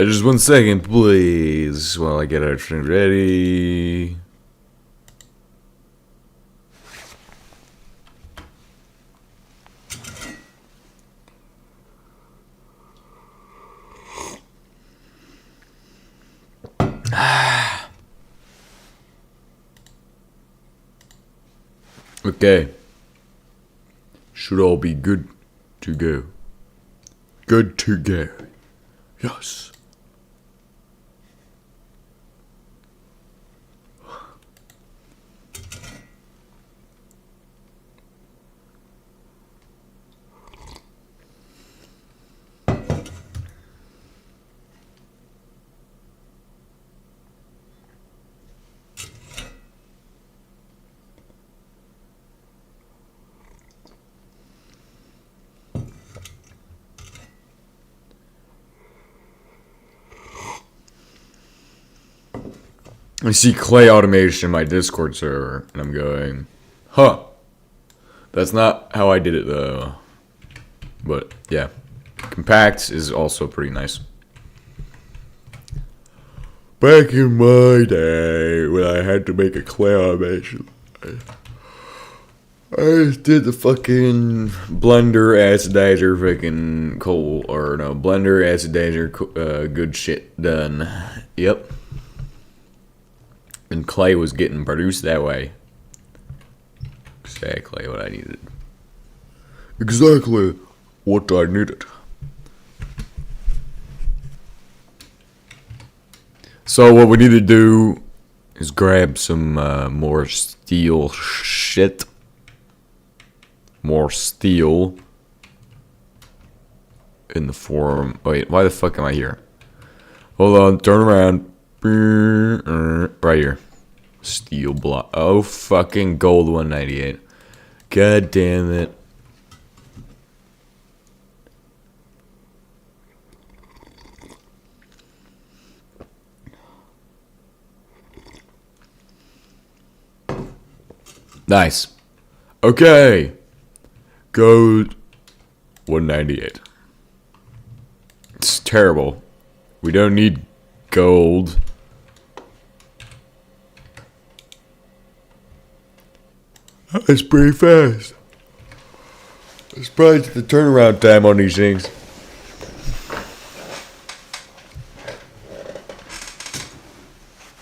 Just 1 second, please, while I get everything ready. Okay. Should all be good to go. Good to go. Yes. I see clay automation in my Discord server, and I'm going, huh. That's not how I did it, though. But, yeah. Compact is also pretty nice. Back in my day, when I had to make a clay automation, I did the fucking blender, acidizer, fucking coal, or no, blender, acidizer, good shit done. Yep. And clay was getting produced that way. Exactly what I needed. Exactly what I needed. So what we need to do is grab some more steel shit. More steel. In the form... Wait, why the fuck am I here? Hold on, turn around. Right here. Steel block. Oh, fucking gold 198. God damn it. Nice. Okay. Gold 198. It's terrible. We don't need gold. That's pretty fast. I'm surprised at the turnaround time on these things.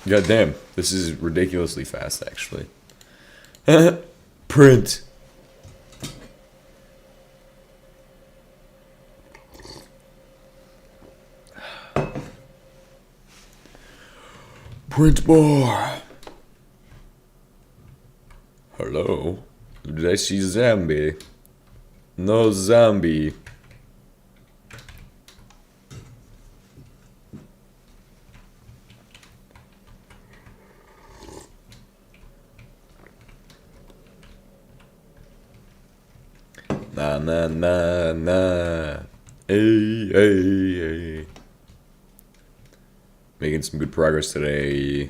God damn, this is ridiculously fast, actually. Print. Print more. Hello? Did I see zombie? No zombie. Nah, nah, nah, nah. Hey, hey, hey. Making some good progress today.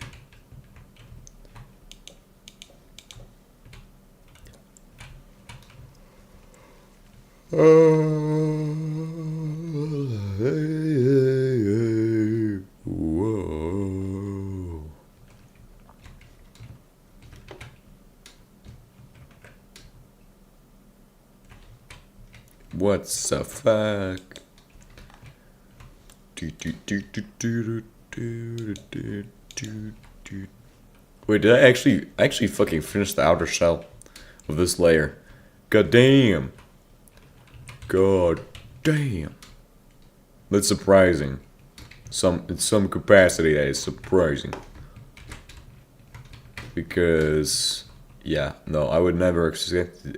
Hey, hey, hey. Whoa. What the fuck? Wait, did I actually fucking finish the outer shell of this layer? God damn. God damn. That's surprising. In some capacity that is surprising. Because yeah, no, I would never expected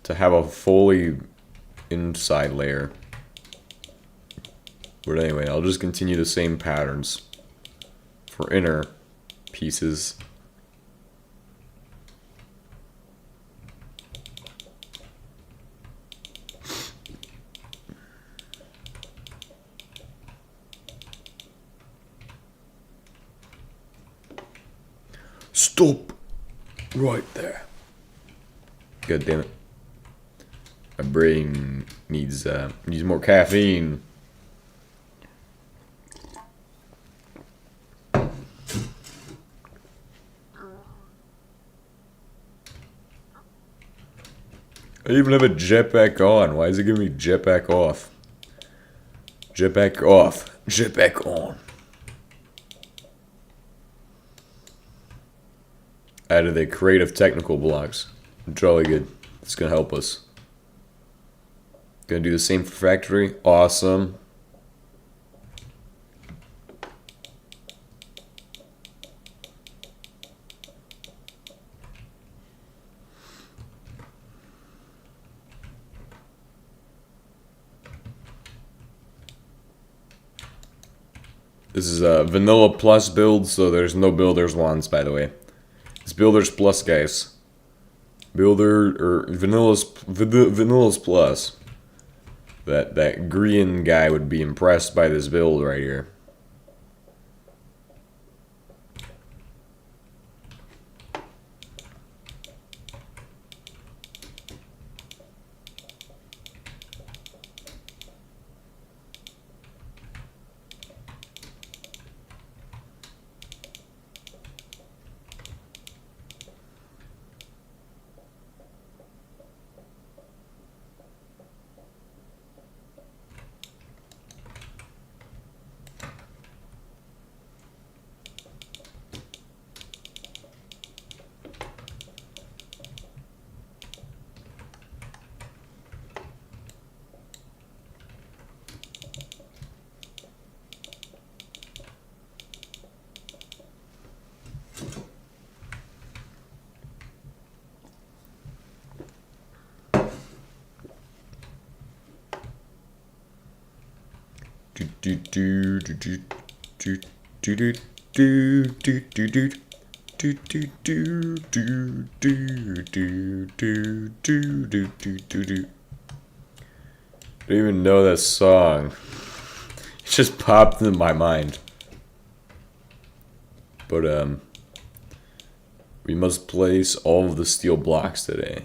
to have a fully inside layer. But anyway, I'll just continue the same patterns for inner pieces. Stop right there. God damn it. My brain needs more caffeine. I even have a jetpack on. Why is it giving me jetpack off? Jetpack off. Jetpack on. Added the creative technical blocks. Jolly good. It's gonna help us. Gonna do the same for factory. Awesome. This is a vanilla plus build, so there's no builder's wands, by the way. It's builder's plus, guys. Builder or vanilla's plus. That green guy would be impressed by this build right here. I don't even know that song. It just popped in my mind. But we must place all of the steel blocks today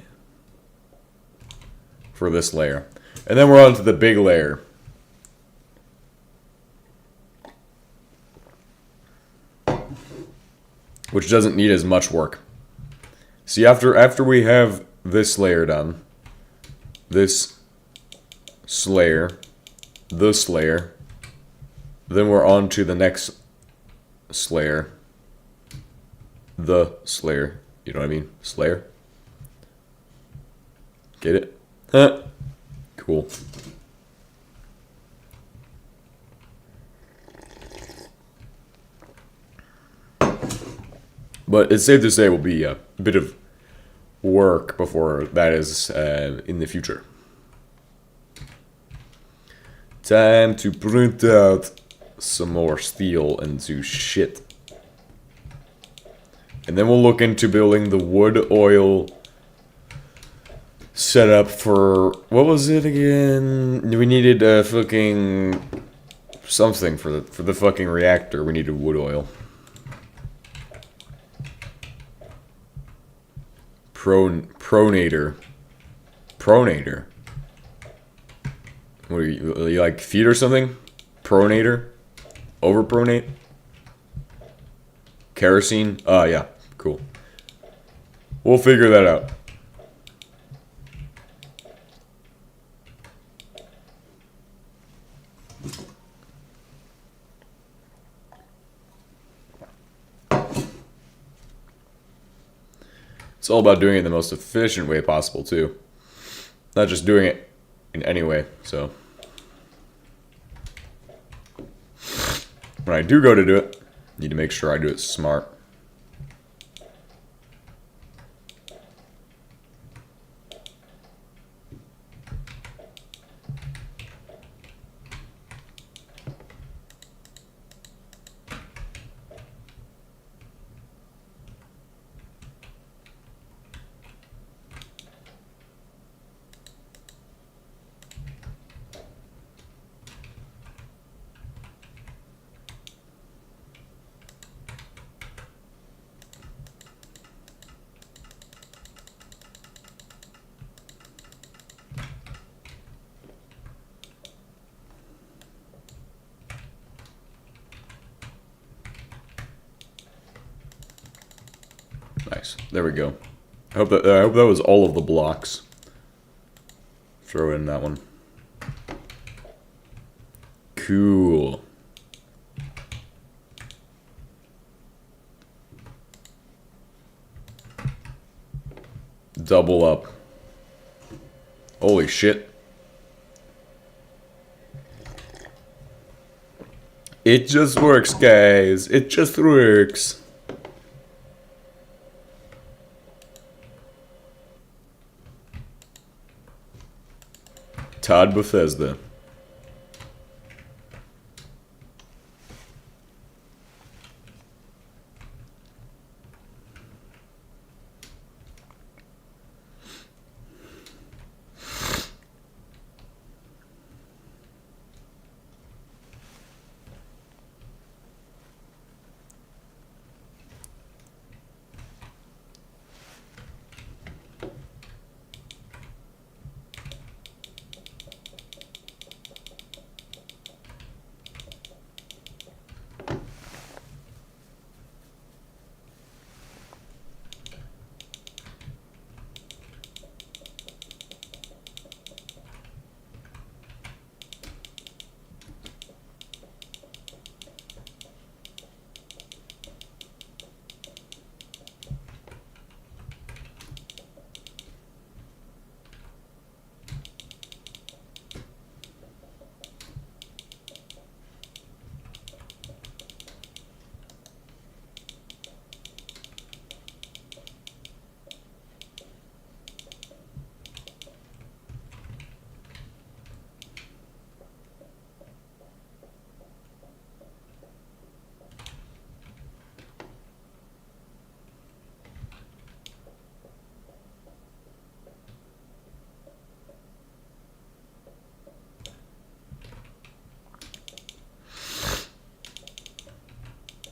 for this layer. And then we're on to the big layer. Which doesn't need as much work. See, after we have this layer done, this layer, this layer, then we're on to the next slayer. The slayer. You know what I mean? Slayer. Get it? Huh? Cool. But it's safe to say it will be a bit of work before that is in the future. Time to print out some more steel into shit. And then we'll look into building the wood oil setup for... What was it again? We needed fucking... something for the fucking reactor. We needed wood oil. Pronator. Pronator. What are you like feet or something? Pronator? Overpronate? Kerosene? Yeah, cool. We'll figure that out. It's all about doing it in the most efficient way possible, too. Not just doing it in any way, so. When I do go to do it, I need to make sure I do it smart. Nice. There we go. I hope that was all of the blocks. Throw in that one. Cool. Double up. Holy shit. It just works, guys. It just works. Todd Bethesda.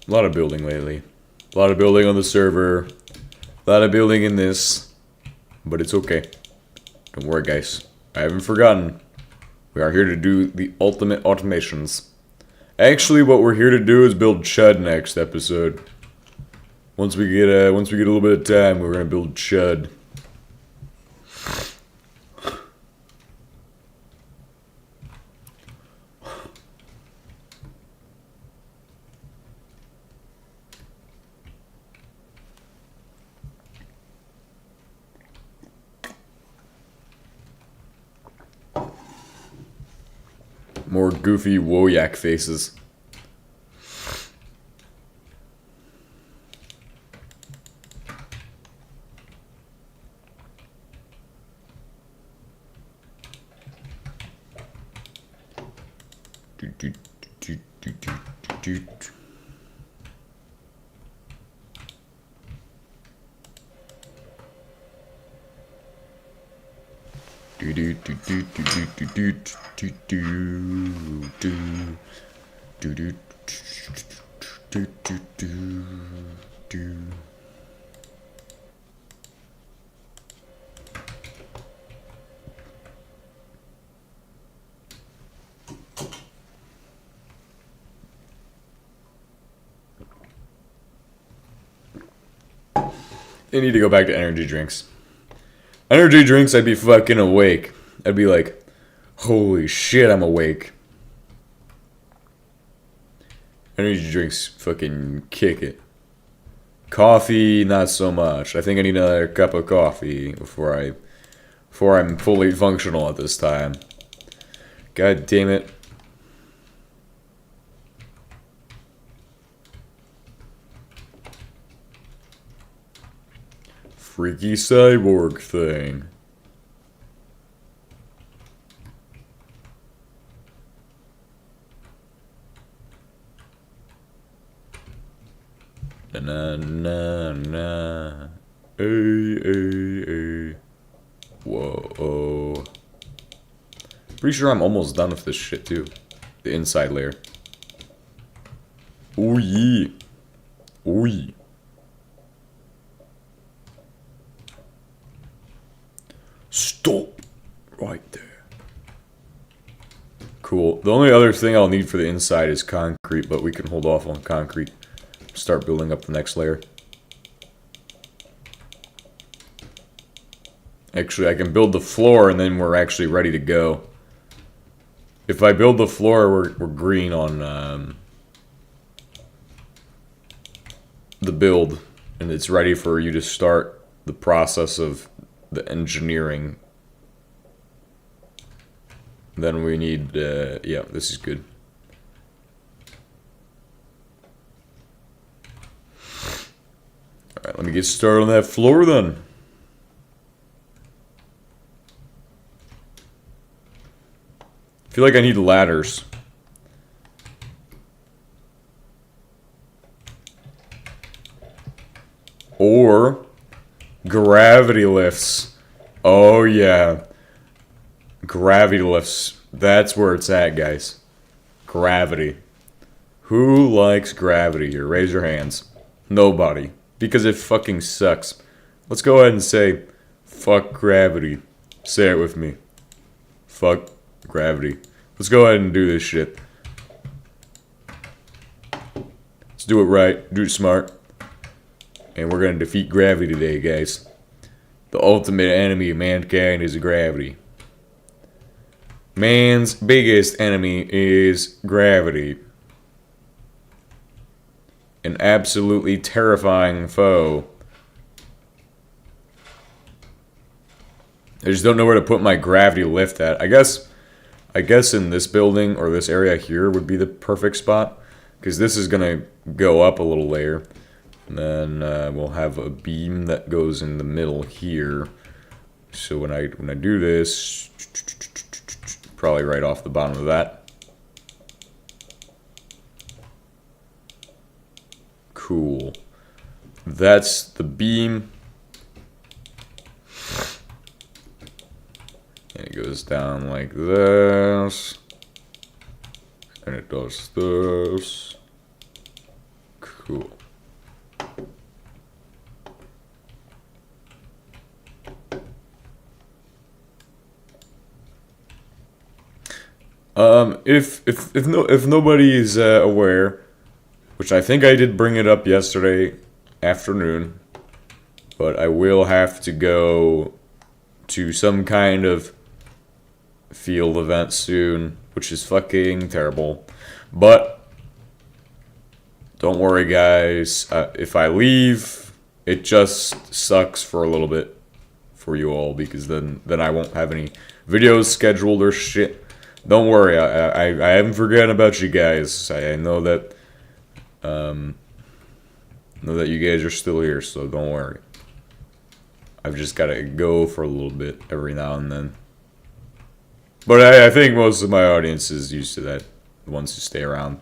A lot of building lately. A lot of building on the server. A lot of building in this. But it's okay. Don't worry, guys. I haven't forgotten. We are here to do the ultimate automations. Actually, what we're here to do is build Chud next episode. Once we get a little bit of time, we're gonna build Chud. More goofy Woyak faces. I need to go back to energy drinks. Energy drinks, I'd be fucking awake. I'd be like, holy shit, I'm awake. Energy drinks fucking kick it. Coffee, not so much. I think I need another cup of coffee before I'm fully functional at this time. God damn it. Freaky cyborg thing. Na na na. Ay. Whoa. Pretty sure I'm almost done with this shit too. The inside layer. Ooh yeah. Ooh yeah. Stop right there. Cool. The only other thing I'll need for the inside is concrete, but we can hold off on concrete. Start building up the next layer. Actually, I can build the floor and then we're actually ready to go. If I build the floor, we're green on the build. And it's ready for you to start the process of the engineering. Then we need, yeah, this is good. Alright, let me get started on that floor then. I feel like I need ladders. Or gravity lifts. Oh yeah. Gravity lifts. That's where it's at, guys. Gravity. Who likes gravity here? Raise your hands. Nobody. Because it fucking sucks. Let's go ahead and say, fuck gravity. Say it with me. Fuck gravity. Let's go ahead and do this shit. Let's do it right. Do it smart. And we're gonna defeat gravity today, guys. The ultimate enemy of mankind is gravity. Man's biggest enemy is gravity. An absolutely terrifying foe. I just don't know where to put my gravity lift at. I guess in this building or this area here would be the perfect spot, because this is gonna go up a little layer, and then we'll have a beam that goes in the middle here. So when I do this, probably right off the bottom of that. Cool. That's the beam. And it goes down like this. And it does this. Cool. If nobody's aware, which I think I did bring it up yesterday afternoon, but I will have to go to some kind of field event soon, which is fucking terrible. But don't worry, guys. If I leave, it just sucks for a little bit for you all, because then I won't have any videos scheduled or shit. Don't worry, I haven't forgotten about you guys. I know that you guys are still here, so don't worry. I've just gotta go for a little bit every now and then. But I think most of my audience is used to that, the ones who stay around.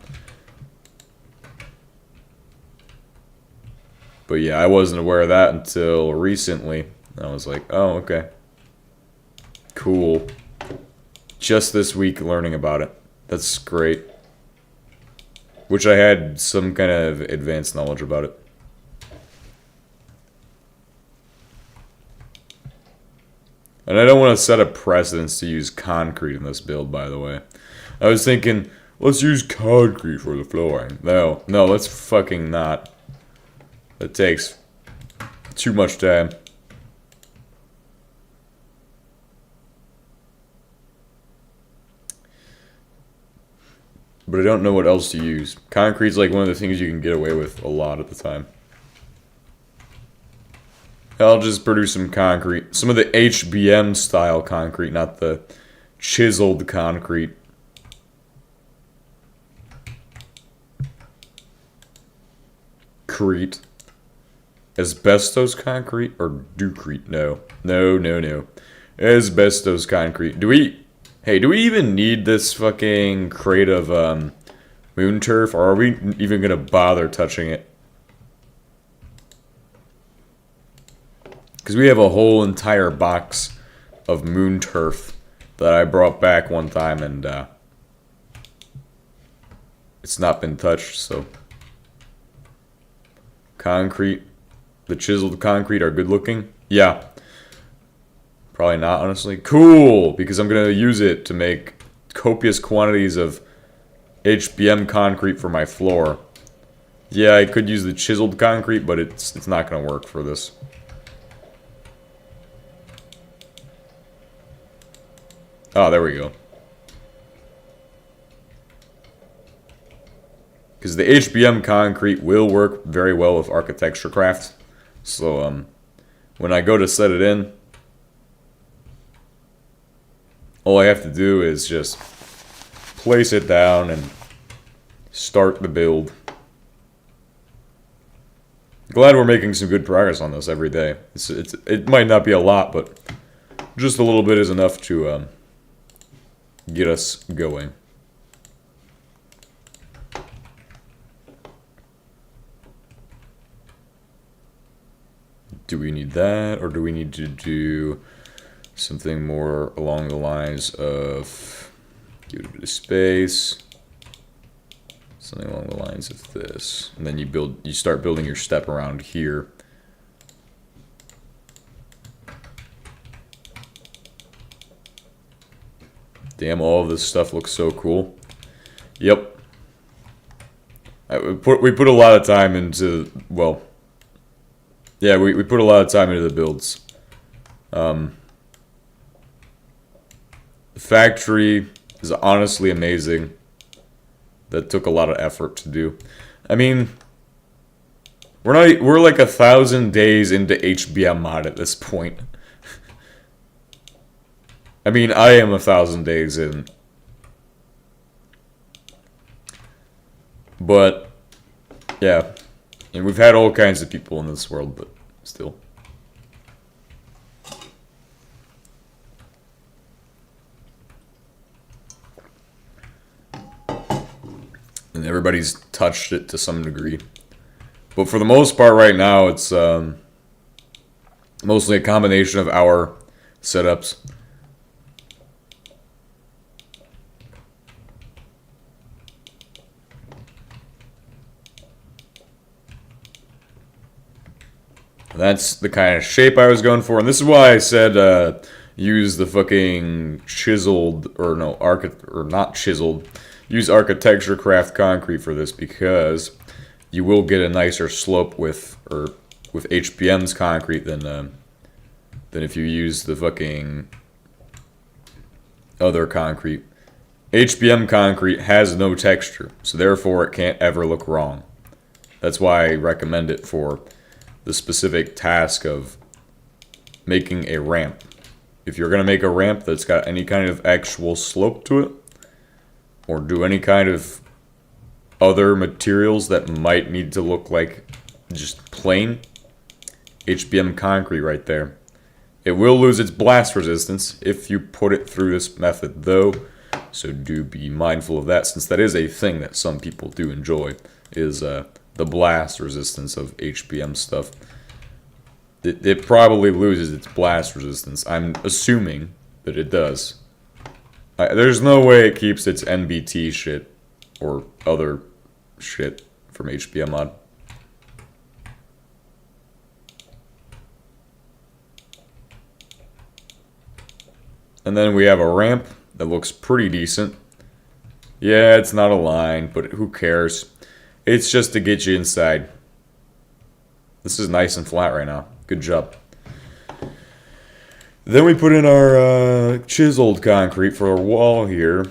But yeah, I wasn't aware of that until recently. I was like, oh, okay. Cool. Just this week learning about it. That's great. Which I had some kind of advanced knowledge about it. And I don't want to set a precedence to use concrete in this build, by the way. I was thinking, let's use concrete for the flooring. No, let's fucking not. That takes too much time. But I don't know what else to use. Concrete's like one of the things you can get away with a lot of the time. I'll just produce some concrete. Some of the HBM style concrete, not the chiseled concrete. Crete. Asbestos concrete or Ducrete? No. No. Asbestos concrete. Do we even need this fucking crate of moon turf, or are we even gonna bother touching it? Because we have a whole entire box of moon turf that I brought back one time, and it's not been touched, so. Concrete. The chiseled concrete are good looking. Yeah. Probably not, honestly. Cool! Because I'm going to use it to make copious quantities of HBM concrete for my floor. Yeah, I could use the chiseled concrete, but it's not going to work for this. Oh, there we go. Because the HBM concrete will work very well with architecture craft. So, when I go to set it in, all I have to do is just place it down and start the build. Glad we're making some good progress on this every day. It might not be a lot, but just a little bit is enough to get us going. Do we need that, or do we need to do something more along the lines of give it a bit of space, something along the lines of this, and then you start building your step around here. Damn, all of this stuff looks so cool. Yep. We put a lot of time into, well, yeah, we put a lot of time into the builds. The factory is honestly amazing. That took a lot of effort to do. I mean, we're like 1,000 days into HBM mod at this point. I mean, I am 1,000 days in. But, yeah. And we've had all kinds of people in this world, but still. And everybody's touched it to some degree. But for the most part right now, it's mostly a combination of our setups. That's the kind of shape I was going for, and this is why I said use the fucking chiseled, or no, not chiseled, use architecture craft concrete for this, because you will get a nicer slope with HBM's concrete than if you use the fucking other concrete. HBM concrete has no texture, so therefore it can't ever look wrong. That's why I recommend it for the specific task of making a ramp. If you're going to make a ramp that's got any kind of actual slope to it, or do any kind of other materials that might need to look like just plain, HBM concrete right there. It will lose its blast resistance if you put it through this method though, so do be mindful of that, since that is a thing that some people do enjoy, is the blast resistance of HBM stuff. It probably loses its blast resistance. I'm assuming that it does. There's no way it keeps its NBT shit or other shit from HBM mod. And then we have a ramp that looks pretty decent. Yeah, it's not a line, but who cares? It's just to get you inside. This is nice and flat right now. Good job. Then we put in our chiseled concrete for our wall here.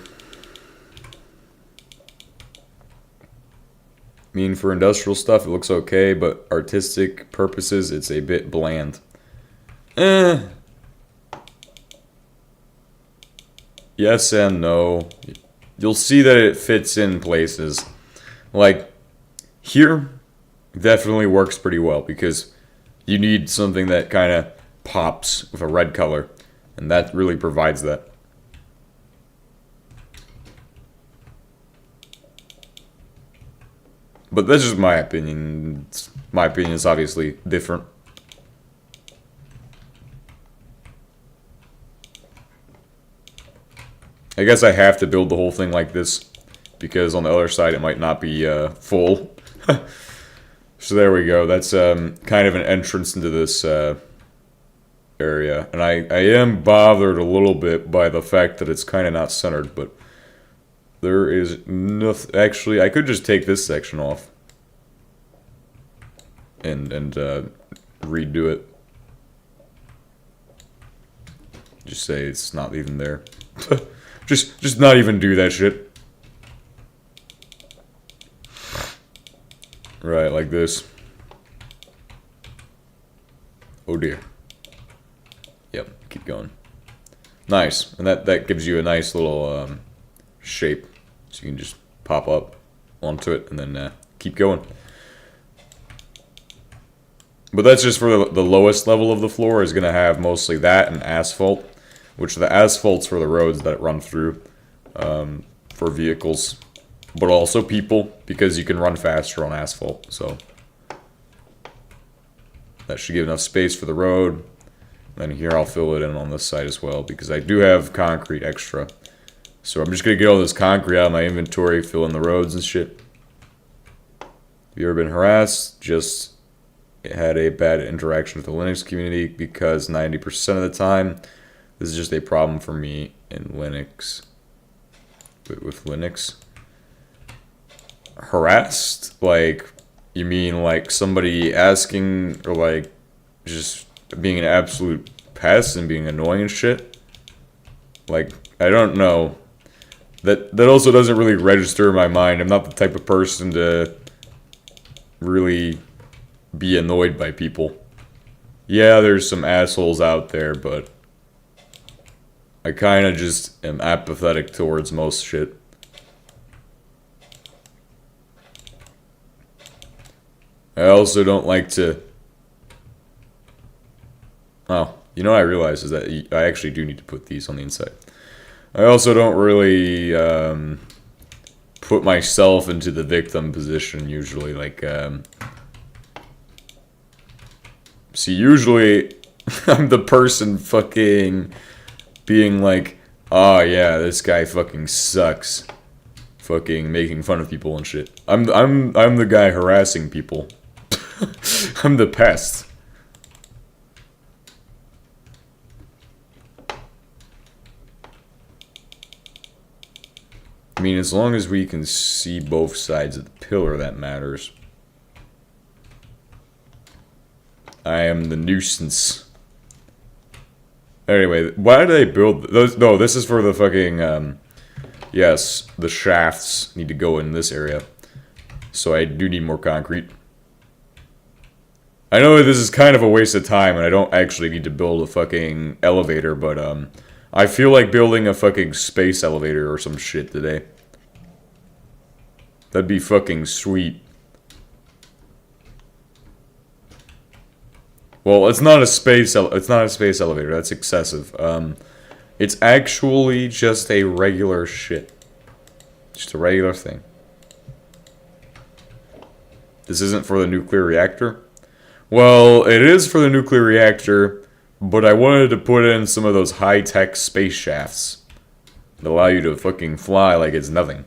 I mean, for industrial stuff, it looks okay, but artistic purposes, it's a bit bland. Yes and no. You'll see that it fits in places. Like, here, definitely works pretty well, because you need something that kind of pops with a red color, and that really provides that. But that's just my opinion. My opinion is obviously different. I guess I have to build the whole thing like this, because on the other side it might not be full. So there we go. That's kind of an entrance into this area. And I am bothered a little bit by the fact that it's kind of not centered, but there is nothing. Actually, I could just take this section off and redo it. Just say it's not even there. just not even do that shit. Right, like this. Oh dear. Yep, keep going. Nice, and that gives you a nice little shape, so you can just pop up onto it and then keep going. But that's just for the lowest level of the floor is going to have mostly that and asphalt, which the asphalt's for the roads that run through for vehicles, but also people, because you can run faster on asphalt, so that should give enough space for the road. Then here I'll fill it in on this side as well, because I do have concrete extra. So I'm just going to get all this concrete out of my inventory, fill in the roads and shit. Have you ever been harassed? Just had a bad interaction with the Linux community, because 90% of the time, this is just a problem for me in Linux. With Linux. Harassed? Like, you mean like somebody asking, or like just being an absolute pest and being annoying and shit? Like, I don't know. That also doesn't really register in my mind. I'm not the type of person to really be annoyed by people. Yeah, there's some assholes out there, but I kind of just am apathetic towards most shit. I also don't like to... Oh, you know what I realized is that I actually do need to put these on the inside. I also don't really put myself into the victim position usually. Like, see, usually I'm the person fucking being like, oh yeah, this guy fucking sucks. Fucking making fun of people and shit. I'm the guy harassing people. I'm the pest. I mean, as long as we can see both sides of the pillar, that matters. I am the nuisance. Anyway, why did they build those? No, this is for the fucking, yes, the shafts need to go in this area. So I do need more concrete. I know that this is kind of a waste of time, and I don't actually need to build a fucking elevator, but, I feel like building a fucking space elevator or some shit today. That'd be fucking sweet. Well, it's not a space elevator. That's excessive. It's actually just a regular shit. Just a regular thing. This isn't for the nuclear reactor. Well, it is for the nuclear reactor. But I wanted to put in some of those high-tech space shafts that allow you to fucking fly like it's nothing.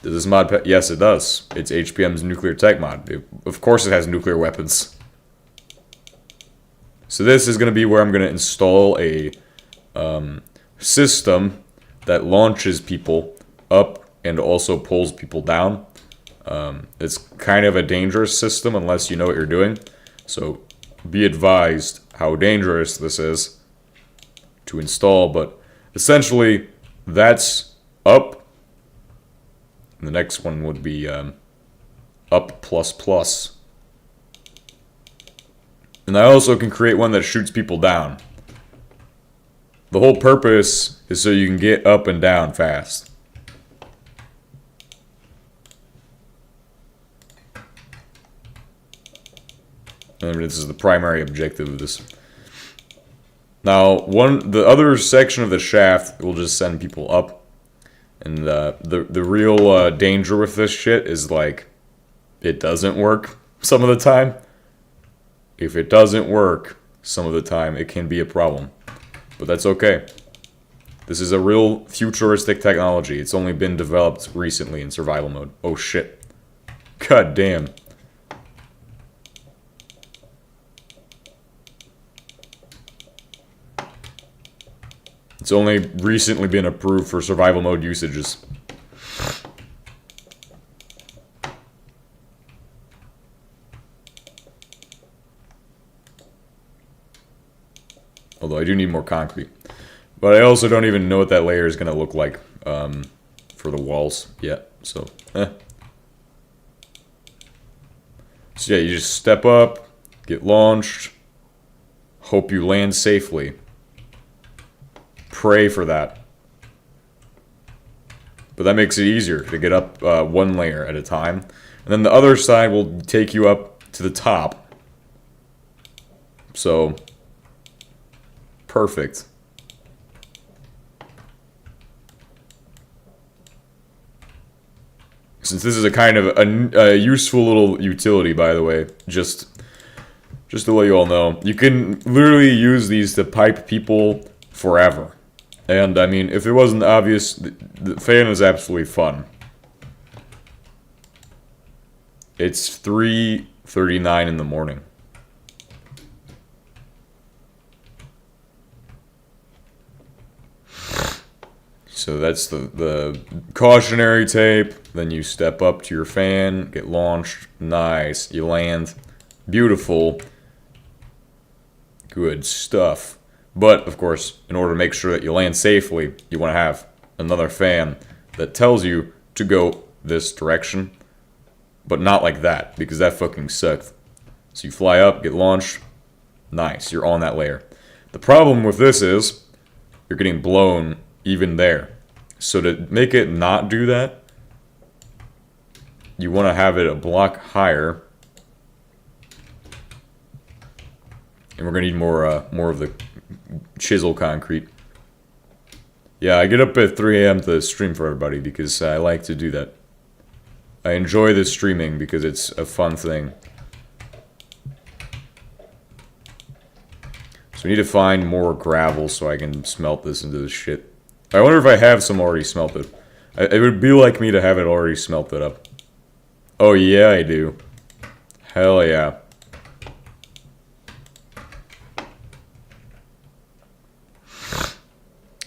Does this mod... Yes, it does. It's HBM's nuclear tech mod. Of course it has nuclear weapons. So this is going to be where I'm going to install a system that launches people up and also pulls people down. It's kind of a dangerous system unless you know what you're doing. So be advised how dangerous this is to install. But essentially, that's up. And the next one would be up plus plus. And I also can create one that shoots people down. The whole purpose is so you can get up and down fast. And this is the primary objective of this. Now, the other section of the shaft will just send people up. And the real danger with this shit is, like, it doesn't work some of the time. If it doesn't work some of the time, it can be a problem. But that's okay. This is a real futuristic technology. It's only been developed recently in survival mode. Oh shit. God damn. It's only recently been approved for survival mode usages. Although I do need more concrete. But I also don't even know what that layer is going to look like for the walls yet. So, So yeah, you just step up, get launched, hope you land safely. Pray for that. But that makes it easier to get up one layer at a time. And then the other side will take you up to the top. So, perfect. Since this is a kind of a useful little utility, by the way, just to let you all know, you can literally use these to pipe people forever. And, I mean, if it wasn't obvious, the fan is absolutely fun. It's 3:39 in the morning. So that's the cautionary tape. Then you step up to your fan, get launched. Nice. You land. Beautiful. Good stuff. But, of course, in order to make sure that you land safely, you want to have another fan that tells you to go this direction. But not like that, because that fucking sucked. So you fly up, get launched. Nice, you're on that layer. The problem with this is, you're getting blown even there. So to make it not do that, you want to have it a block higher. And we're going to need more of the chisel concrete. Yeah, I get up at 3 a.m. to stream for everybody because I like to do that. I enjoy this streaming because it's a fun thing. So we need to find more gravel so I can smelt this into this shit. I wonder if I have some already smelted. It would be like me to have it already smelted up. Oh yeah, I do. Hell yeah.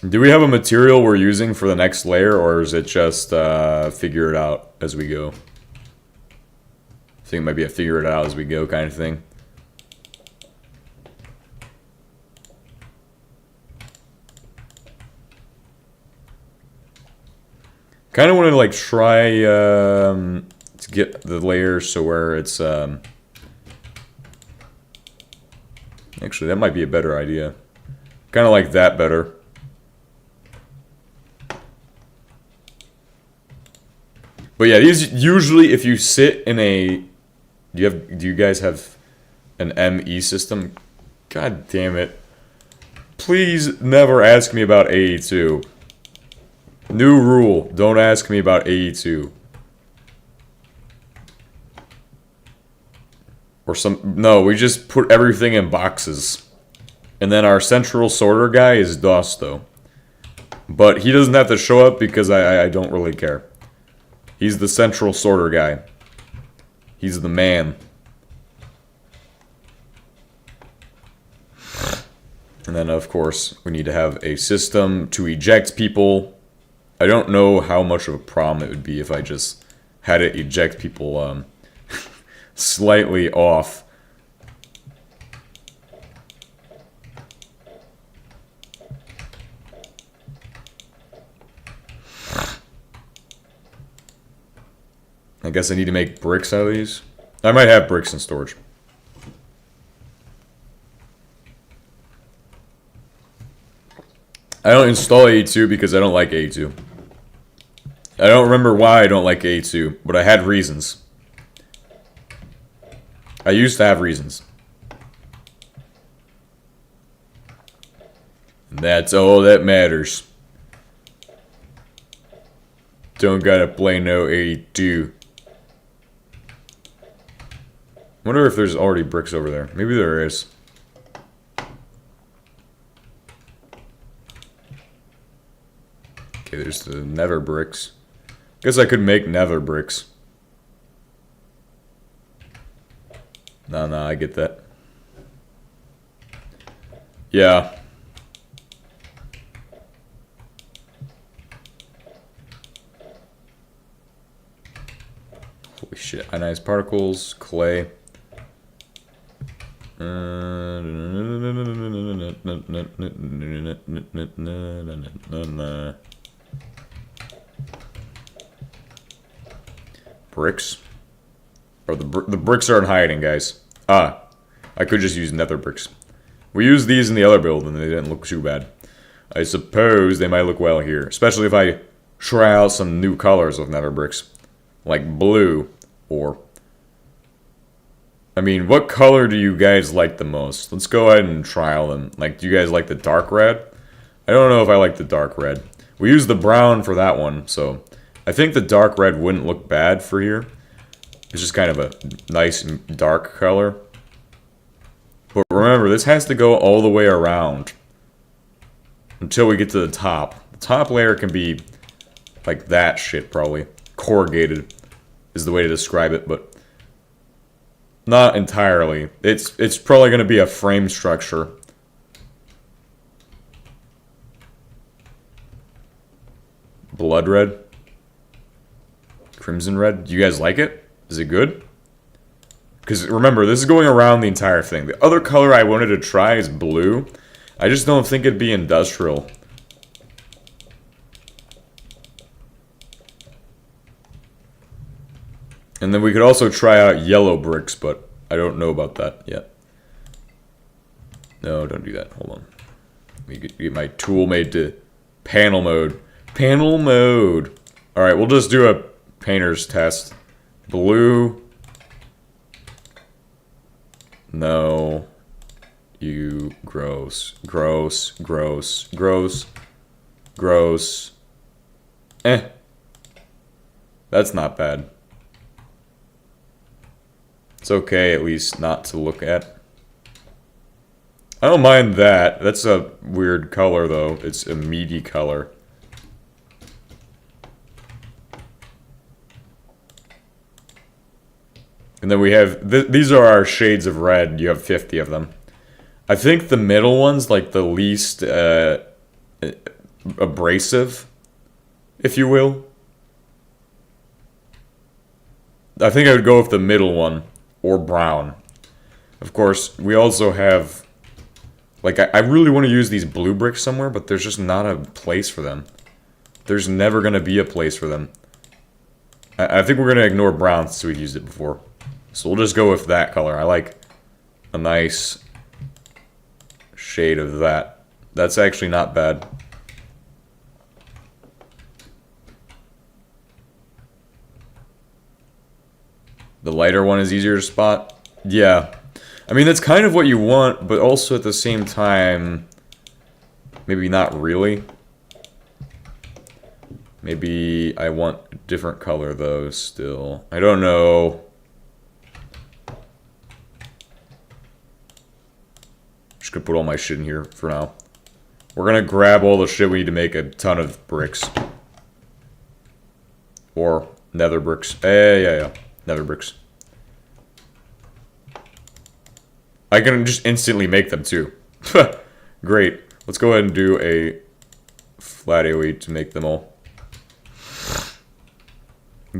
Do we have a material we're using for the next layer, or is it just figure it out as we go? I think it might be a figure it out as we go kind of thing. Kind of want to like try to get the layers so where it's actually that might be a better idea. Kind of like that better. But yeah, these usually if you sit in a do you guys have an ME system? God damn it. Please never ask me about AE2. New rule, don't ask me about AE2. Or no, we just put everything in boxes. And then our central sorter guy is Dosto. But he doesn't have to show up because I don't really care. He's the central sorter guy. He's the man. And then, of course, we need to have a system to eject people. I don't know how much of a problem it would be if I just had it eject people slightly off. I guess I need to make bricks out of these. I might have bricks in storage. I don't install AE2 because I don't like AE2. I don't remember why I don't like AE2, but I had reasons. I used to have reasons. And that's all that matters. Don't gotta play no AE2. Wonder if there's already bricks over there. Maybe there is. Okay, there's the nether bricks. Guess I could make nether bricks. No, I get that. Yeah. Holy shit. Ionized particles, clay. Bricks? Or the bricks aren't hiding, guys. Ah, I could just use nether bricks. We used these in the other build and they didn't look too bad. I suppose they might look well here. Especially if I try out some new colors of nether bricks. Like blue or... I mean, what color do you guys like the most? Let's go ahead and trial them. Like, do you guys like the dark red? I don't know if I like the dark red. We used the brown for that one, so... I think the dark red wouldn't look bad for here. It's just kind of a nice dark color. But remember, this has to go all the way around. Until we get to the top. The top layer can be like that shit, probably. Corrugated is the way to describe it, but... Not entirely. It's probably going to be a frame structure. Blood red? Crimson red? Do you guys like it? Is it good? Because remember, this is going around the entire thing. The other color I wanted to try is blue. I just don't think it'd be industrial. And then we could also try out yellow bricks, but I don't know about that yet. No, don't do that. Hold on. Let me get my tool made to panel mode. Panel mode. Alright, we'll just do a painter's test. Blue. No. You gross. Gross. Gross. Gross. Gross. Eh. That's not bad. It's okay, at least, not to look at. I don't mind that. That's a weird color, though. It's a meaty color. And then we have... these are our shades of red. You have 50 of them. I think the middle one's, like, the least abrasive, if you will. I think I would go with the middle one. Or brown. Of course, we also have... Like, I really want to use these blue bricks somewhere, but there's just not a place for them. There's never going to be a place for them. I think we're going to ignore brown since we've used it before. So we'll just go with that color. I like a nice shade of that. That's actually not bad. The lighter one is easier to spot? Yeah. I mean, that's kind of what you want, but also at the same time, maybe not really. Maybe I want a different color, though, still. I don't know. Just gonna put all my shit in here for now. We're gonna grab all the shit we need to make a ton of bricks. Or nether bricks. Yeah. Nether bricks. I can just instantly make them too. Great. Let's go ahead and do a flat AoE to make them all.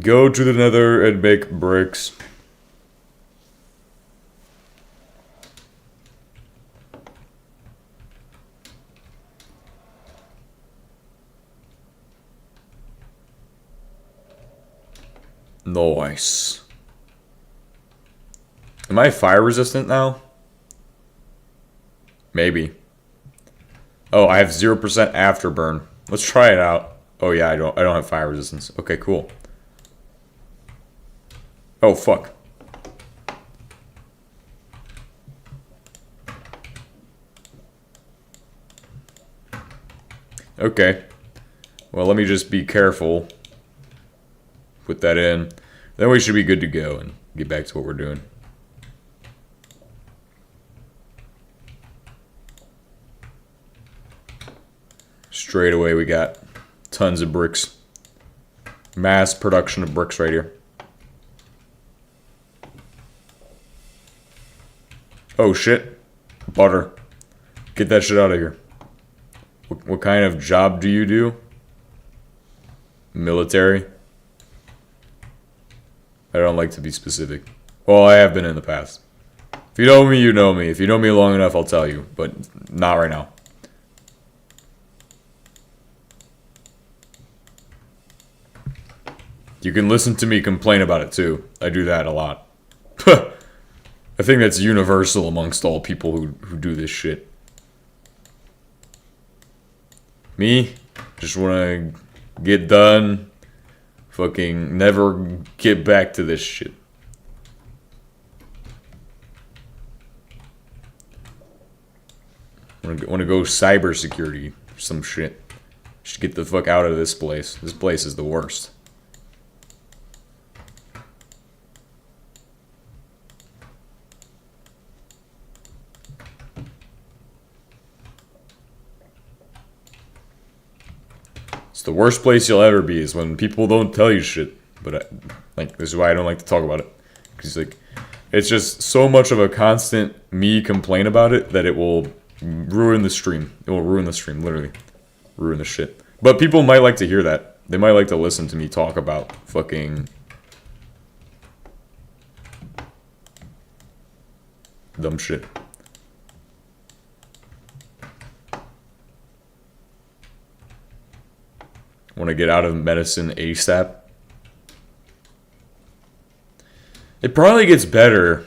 Go to the nether and make bricks. Nice. Am I fire resistant now? Maybe. Oh, I have 0% afterburn. Let's try it out. Oh yeah, I don't have fire resistance. Okay, cool. Oh fuck. Okay. Well, let me just be careful. Put that in. Then we should be good to go and get back to what we're doing. Straight away we got tons of bricks. Mass production of bricks right here. Oh shit. Butter. Get that shit out of here. What kind of job do you do? Military? I don't like to be specific. Well, I have been in the past. If you know me, you know me. If you know me long enough, I'll tell you. But not right now. You can listen to me complain about it too. I do that a lot. I think that's universal amongst all people who do this shit. Me, just want to get done. Fucking never get back to this shit. Want to go cybersecurity or some shit. Just get the fuck out of this place. This place is the worst. It's the worst place you'll ever be is when people don't tell you shit. But like, this is why I don't like to talk about it. Because like, it's just so much of a constant me complain about it that it will ruin the stream. It will ruin the stream, literally. Ruin the shit. But people might like to hear that. They might like to listen to me talk about fucking dumb shit. Want to get out of medicine ASAP? It probably gets better.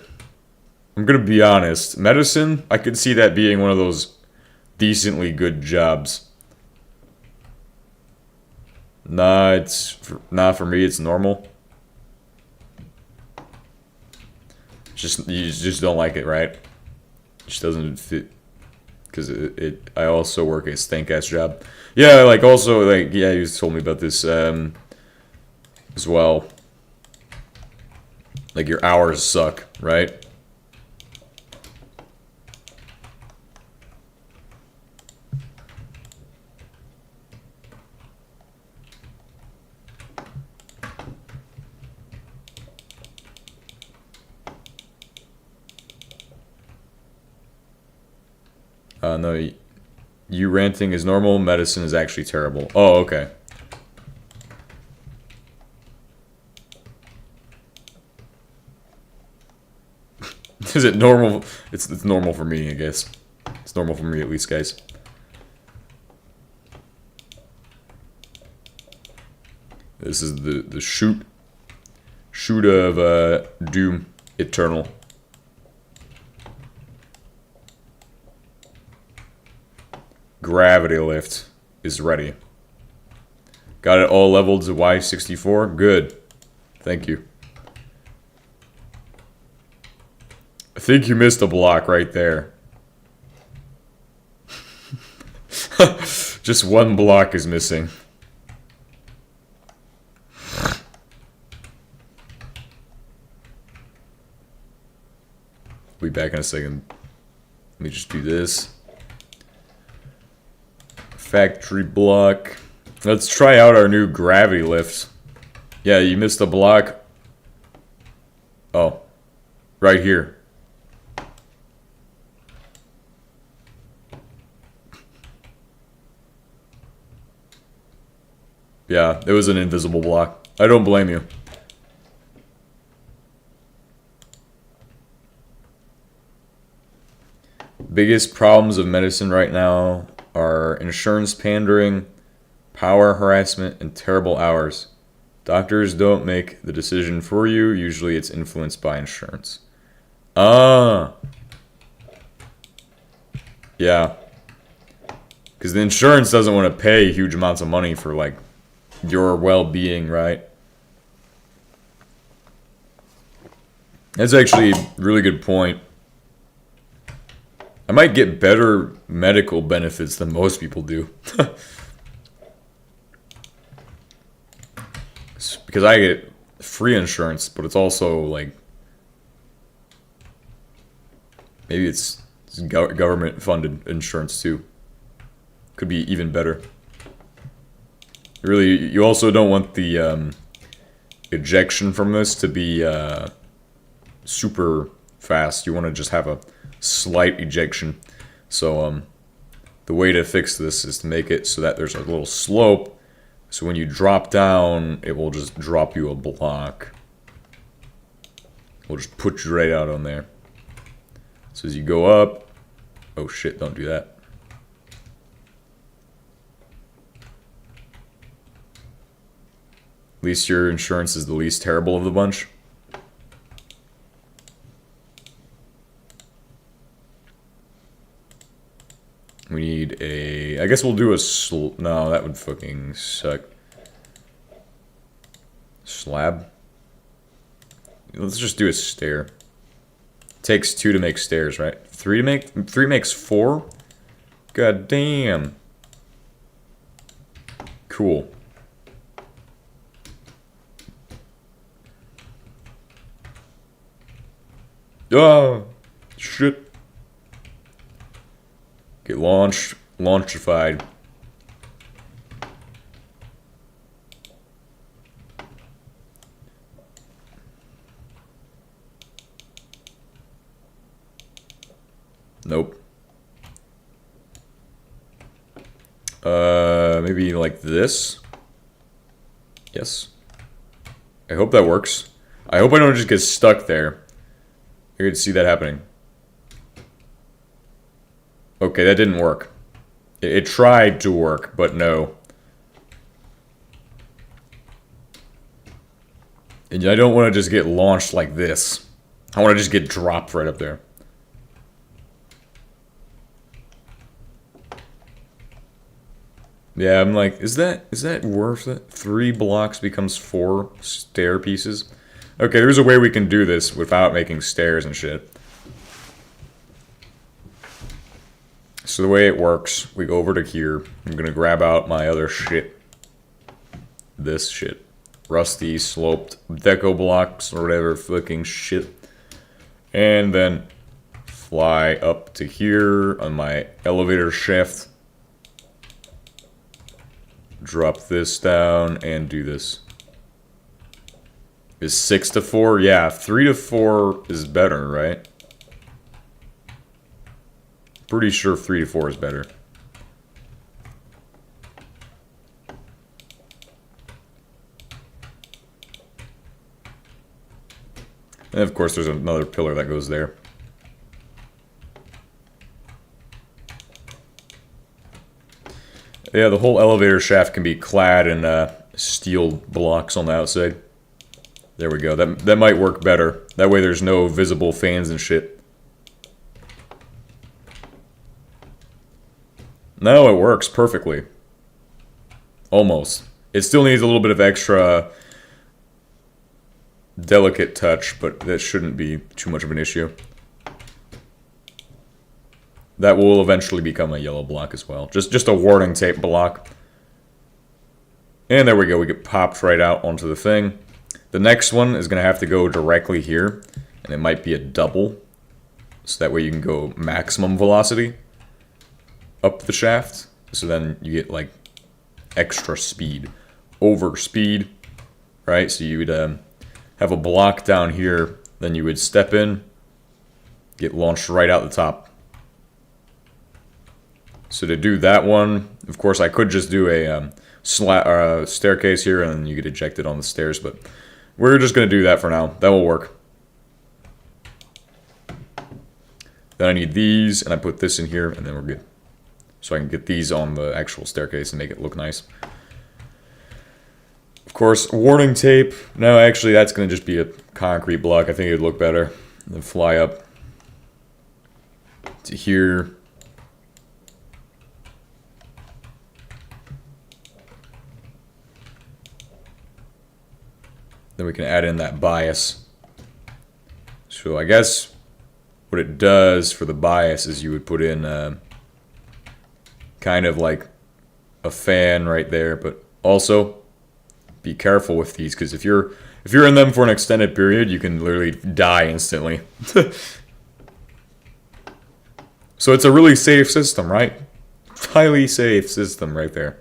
I'm gonna be honest. Medicine, I could see that being one of those decently good jobs. Nah, it's not for me. It's normal. You just don't like it, right? It just doesn't fit. Because I also work a stank ass job. Yeah, like also like yeah, you told me about this as well. Like your hours suck, right? No, you ranting is normal. Medicine is actually terrible. Oh, okay. Is it normal? It's normal for me, I guess. It's normal for me at least, guys. This is the shoot of Doom Eternal. Gravity lift is ready. Got it all leveled to Y64. Good. Thank you. I think you missed a block right there. Just one block is missing. We'll be back in a second. Let me just do this. Factory block. Let's try out our new gravity lift. Yeah, you missed a block. Oh. Right here. Yeah, it was an invisible block. I don't blame you. Biggest problems of medicine right now are insurance pandering, power harassment, and terrible hours. Doctors don't make the decision for you. Usually it's influenced by insurance. Ah. Yeah. Because the insurance doesn't want to pay huge amounts of money for, like, your well-being, right? That's actually a really good point. I might get better medical benefits than most people do. Because I get free insurance, but it's also like... Maybe it's government-funded insurance too. Could be even better. Really, you also don't want the ejection from this to be super fast. You want to just have a slight ejection. So the way to fix this is to make it so that there's a little slope, so when you drop down it will just drop you a block. We'll just put you right out on there. So as you go up, oh shit, don't do that. At least your insurance is the least terrible of the bunch. We need a... I guess we'll do a... No, that would fucking suck. Slab? Let's just do a stair. Takes 2 to make stairs, right? 3 to make... 3 makes 4? God damn. Cool. Oh, shit. Get launched. Launchified. Nope. Maybe like this? Yes. I hope that works. I hope I don't just get stuck there. I could see that happening. Okay, that didn't work. It tried to work, but no. And I don't want to just get launched like this. I want to just get dropped right up there. Yeah, I'm like, is that worth it? 3 blocks becomes 4 stair pieces? Okay, there's a way we can do this without making stairs and shit. So the way it works, we go over to here. I'm gonna grab out my other shit. This shit. Rusty, sloped, deco blocks, or whatever fucking shit. And then fly up to here on my elevator shaft. Drop this down and do this. Is 6 to 4? Yeah, 3 to 4 is better, right? Pretty sure 3 to 4 is better. And of course there's another pillar that goes there. Yeah, the whole elevator shaft can be clad in steel blocks on the outside. There we go. That might work better. That way there's no visible fans and shit. No, it works perfectly. Almost. It still needs a little bit of extra delicate touch, but that shouldn't be too much of an issue. That will eventually become a yellow block as well. Just a warning tape block. And there we go. We get popped right out onto the thing. The next one is going to have to go directly here. And it might be a double. So that way you can go maximum velocity up the shaft. So then you get like extra speed. Over speed. Right? So you would have a block down here. Then you would step in. Get launched right out the top. So to do that one, of course, I could just do a staircase here, and then you get ejected on the stairs. But we're just going to do that for now. That will work. Then I need these, and I put this in here, and then we're good. So I can get these on the actual staircase and make it look nice. Of course, warning tape. No, actually, that's going to just be a concrete block. I think it would look better. And then fly up to here. Then we can add in that bias. So I guess what it does for the bias is you would put in kind of like a fan right there, but also be careful with these, because if you're in them for an extended period, you can literally die instantly. So it's a really safe system, right? Highly safe system right there.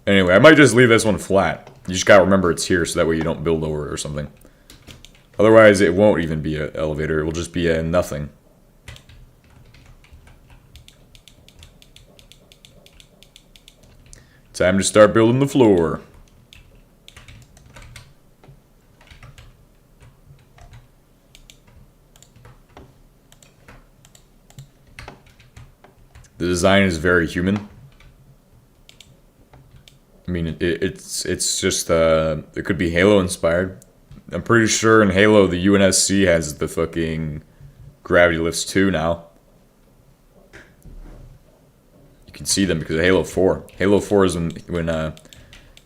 Anyway, I might just leave this one flat. You just gotta remember it's here so that way you don't build over it or something. Otherwise, it won't even be an elevator. It will just be a nothing. Time to start building the floor. The design is very human. I mean, it's just it could be Halo inspired. I'm pretty sure in Halo the UNSC has the fucking gravity lifts too now. You can see them because of Halo 4. Halo 4 is when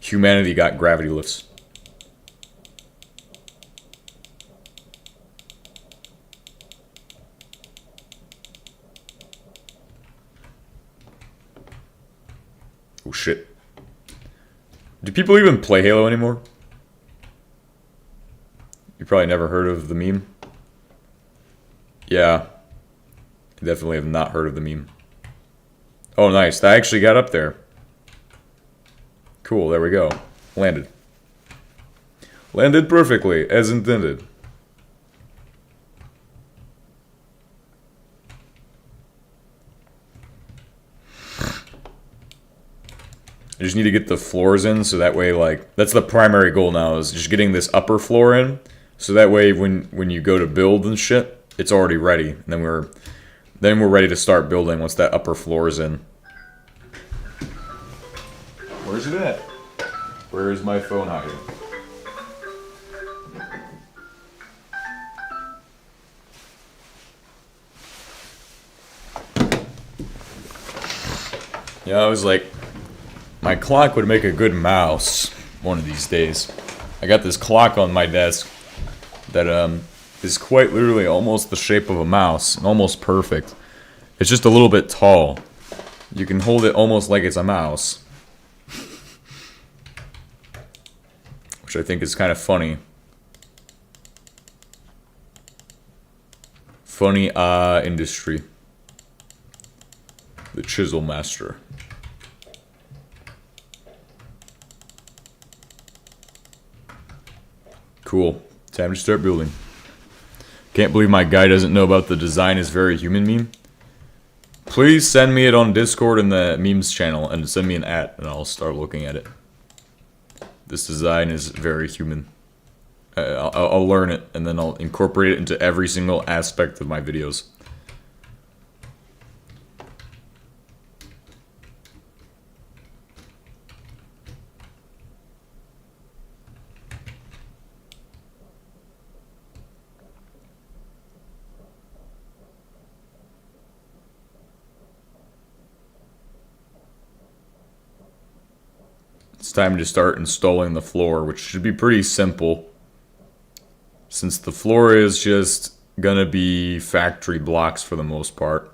humanity got gravity lifts. Oh shit. Do people even play Halo anymore? You probably never heard of the meme. Yeah. I definitely have not heard of the meme. Oh, nice. That actually got up there. Cool, there we go. Landed. Landed perfectly, as intended. I just need to get the floors in, so that way, like, that's the primary goal now, is just getting this upper floor in, so that way when you go to build and shit, it's already ready, and then we're ready to start building once that upper floor is in. Where's it at? Where is my phone hiding? Yeah, I was like, my clock would make a good mouse one of these days. I got this clock on my desk that is quite literally almost the shape of a mouse and almost perfect. It's just a little bit tall. You can hold it almost like it's a mouse. Which I think is kind of funny. Funny industry. The Chisel Master. Cool. Time to start building. Can't believe my guy doesn't know about the design is very human meme. Please send me it on Discord in the memes channel and send me an @ and I'll start looking at it. This design is very human. I'll learn it and then I'll incorporate it into every single aspect of my videos. It's time to start installing the floor, which should be pretty simple. Since the floor is just gonna be factory blocks for the most part.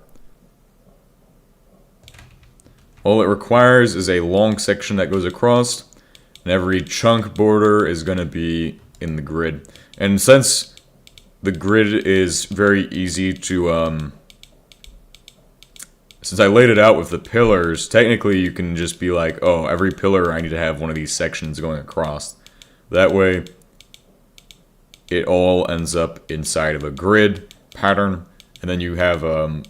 All it requires is a long section that goes across, and every chunk border is gonna be in the grid. And since the grid is very easy to, since I laid it out with the pillars, technically you can just be like, oh, every pillar I need to have one of these sections going across. That way, it all ends up inside of a grid pattern, and then you have a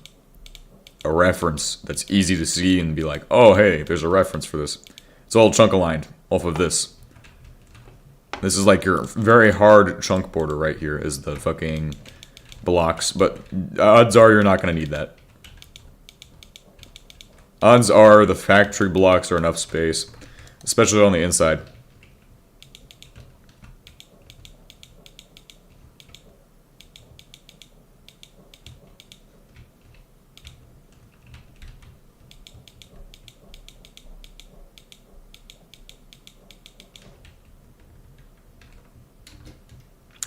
reference that's easy to see and be like, oh, hey, there's a reference for this. It's all chunk aligned off of this. This is like your very hard chunk border right here is the fucking blocks, but odds are you're not going to need that. Odds are the factory blocks are enough space, especially on the inside.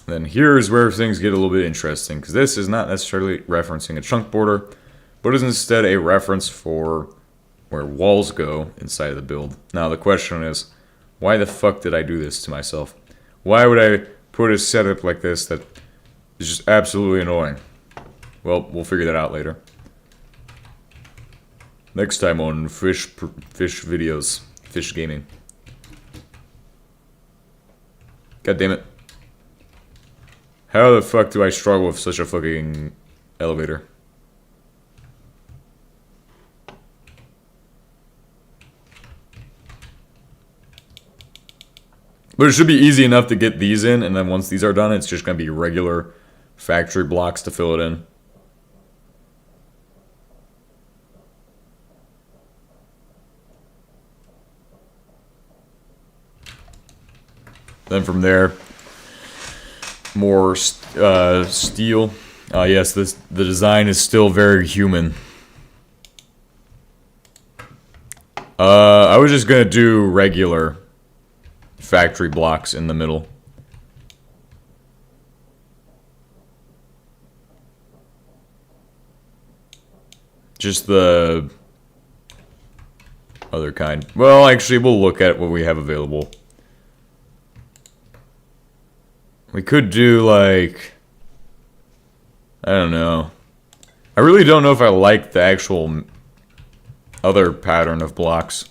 Then here's where things get a little bit interesting, because this is not necessarily referencing a chunk border, but is instead a reference for where walls go inside of the build. Now the question is, why the fuck did I do this to myself? Why would I put a setup like this that is just absolutely annoying? Well, we'll figure that out later. Next time on fish videos, fish gaming. God damn it. How the fuck do I struggle with such a fucking elevator? But it should be easy enough to get these in, and then once these are done, it's just going to be regular factory blocks to fill it in. Then from there, more steel. Yes, the design is still very human. I was just gonna do regular factory blocks in the middle. Just the other kind. Well, actually, we'll look at what we have available. We could do, like... I don't know. I really don't know if I like the actual other pattern of blocks.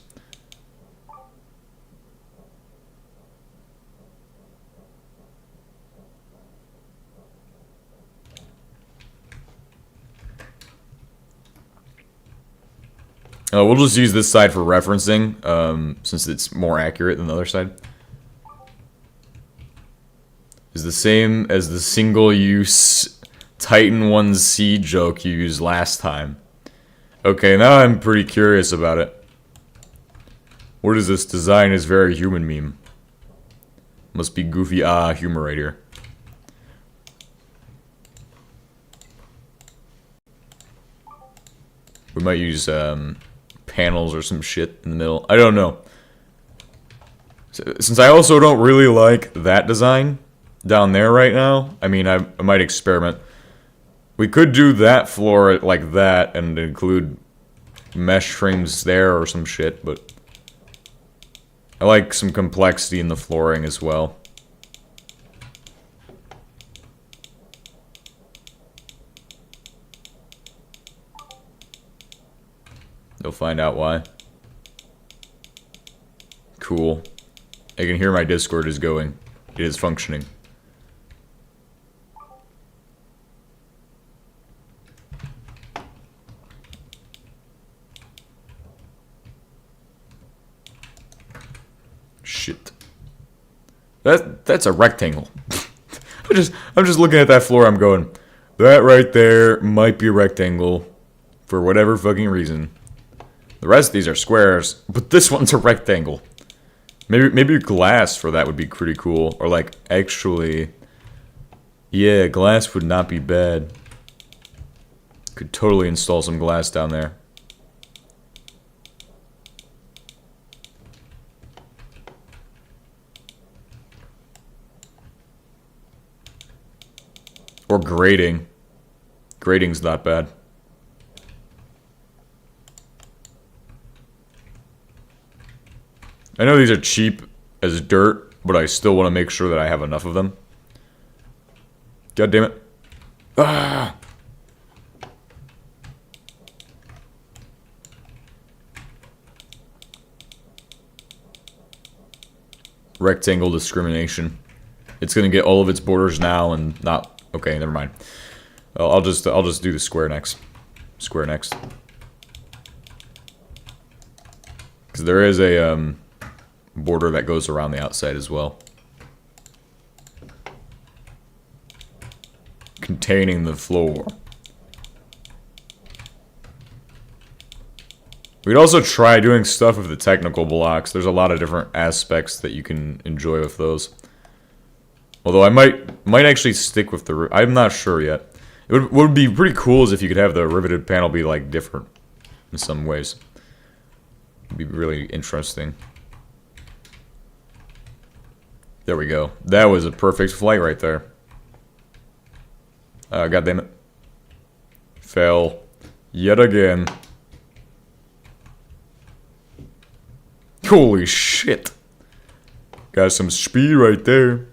We'll just use this side for referencing, since it's more accurate than the other side. Is the same as the single-use Titan 1C joke you used last time. Okay, now I'm pretty curious about it. What is this design is very human meme? Must be goofy humor right here. We might use panels or some shit in the middle. I don't know. Since I also don't really like that design down there right now, I mean, I might experiment. We could do that floor like that and include mesh frames there or some shit, but I like some complexity in the flooring as well. You'll find out why. Cool. I can hear my Discord is going. It is functioning. Shit. That's a rectangle. I'm just looking at that floor, I'm going, that right there might be a rectangle for whatever fucking reason. The rest of these are squares, but this one's a rectangle. Maybe glass for that would be pretty cool. Or like, actually, yeah, glass would not be bad. Could totally install some glass down there. Or grating. Grating's not bad. I know these are cheap as dirt, but I still want to make sure that I have enough of them. God damn it. Ah! Rectangle discrimination. It's gonna get all of its borders now and not... Okay, never mind. I'll just do the square next. Square next. Because there is a border that goes around the outside as well. Containing the floor. We could also try doing stuff with the technical blocks. There's a lot of different aspects that you can enjoy with those. Although I might actually stick with the... I'm not sure yet. What would be pretty cool is if you could have the riveted panel be, like, different in some ways. It'd be really interesting. There we go. That was a perfect flight right there. God damn it. Fail. Yet again. Holy shit. Got some speed right there.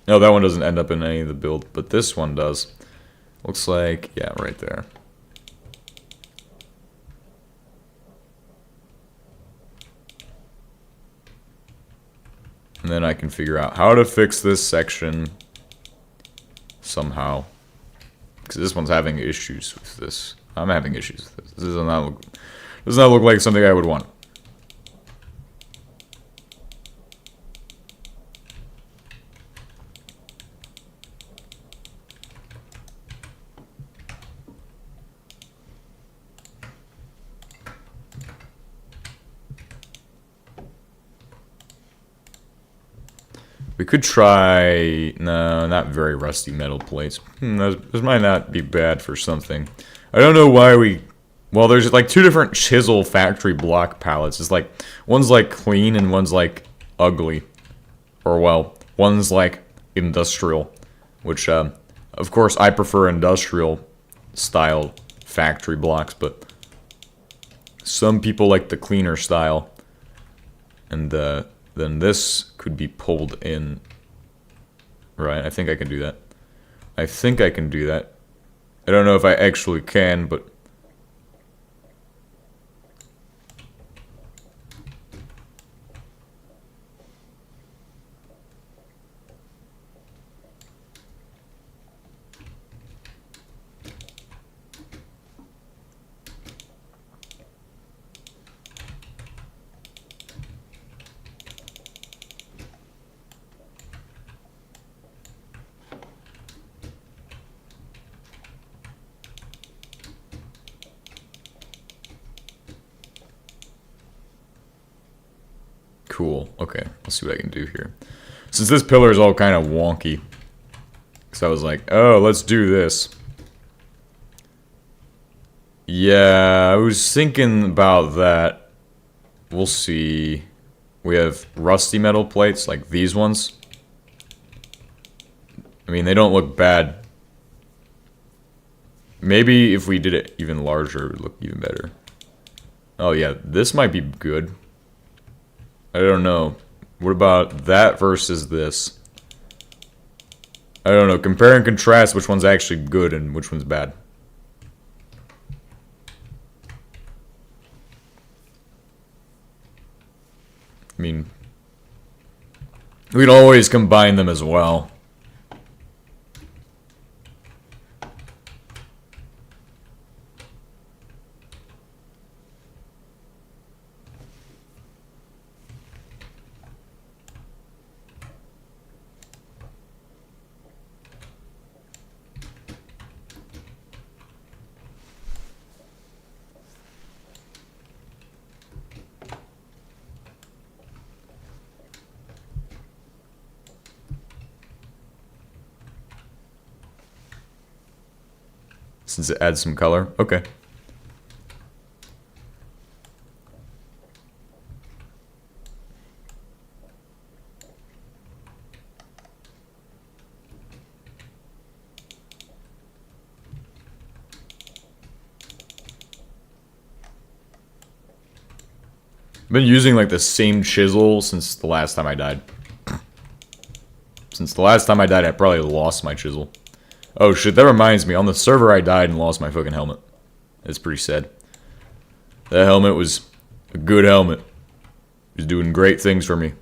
No, that one doesn't end up in any of the build, but this one does. Looks like, yeah, right there. And then I can figure out how to fix this section somehow. Because this one's having issues with this. I'm having issues with this. This does not look like something I would want. We could try... No, not very rusty metal plates. This might not be bad for something. I don't know why we... Well, there's like two different chisel factory block palettes. It's like, one's like clean and one's like ugly. Or well, one's like industrial. Which, of course, I prefer industrial style factory blocks, but some people like the cleaner style. And then this could be pulled in. Right, I think I can do that. I think I can do that. I don't know if I actually can, but... Cool. Okay, let's see what I can do here. Since this pillar is all kind of wonky, so I was like, oh, let's do this. Yeah, I was thinking about that. We'll see. We have rusty metal plates, like these ones. I mean, they don't look bad. Maybe if we did it even larger, it would look even better. Oh yeah, this might be good. I don't know. What about that versus this? I don't know. Compare and contrast which one's actually good and which one's bad. I mean, we'd always combine them as well. Since it adds some color. Okay. I've been using like the same chisel since the last time I died. Since the last time I died, I probably lost my chisel. Oh shit, that reminds me. On the server, I died and lost my fucking helmet. It's pretty sad. That helmet was a good helmet. It was doing great things for me.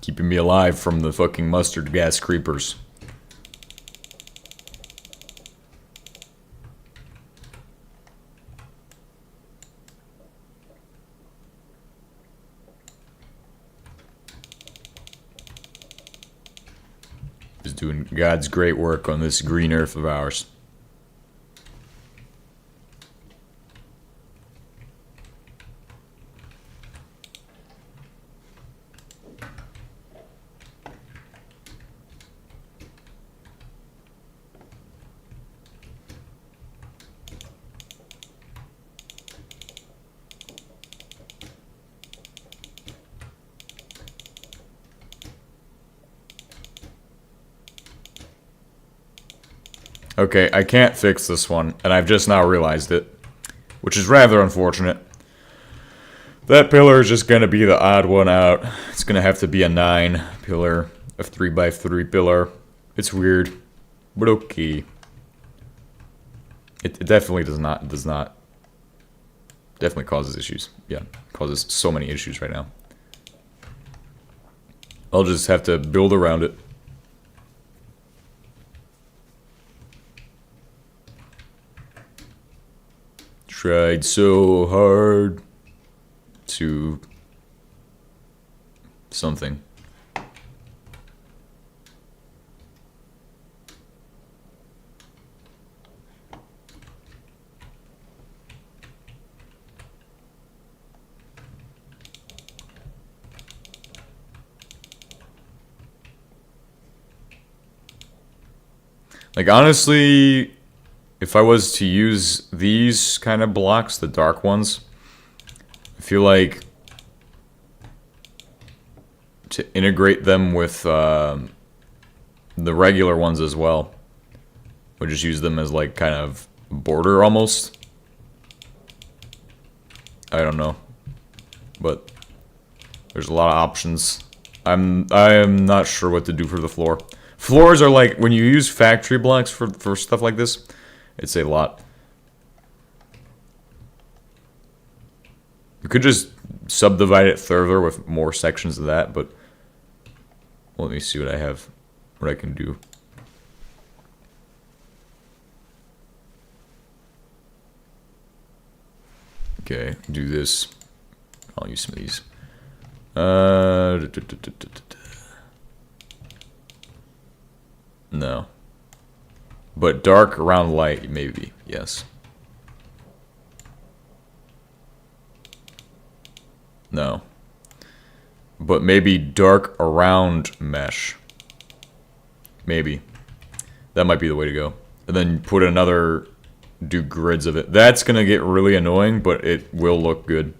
Keeping me alive from the fucking mustard gas creepers. Is doing God's great work on this green earth of ours. Okay, I can't fix this one, and I've just now realized it, which is rather unfortunate. That pillar is just going to be the odd one out. It's going to have to be a 9 pillar, a 3x3 pillar. It's weird, but okay. It definitely does not, definitely causes issues. Yeah, causes so many issues right now. I'll just have to build around it. Tried so hard to something. Like, honestly, if I was to use these kind of blocks, the dark ones, I feel like to integrate them with the regular ones as well. We'll just use them as like kind of border almost. I don't know, but there's a lot of options. I am not sure what to do for the floor. Floors are like when you use factory blocks for stuff like this, it's a lot. You could just subdivide it further with more sections of that, but let me see what I have, what I can do. Okay, do this. I'll use some of these. No. But dark around light, maybe. Yes. No. But maybe dark around mesh. Maybe. That might be the way to go. And then put another... do grids of it. That's gonna get really annoying, but it will look good.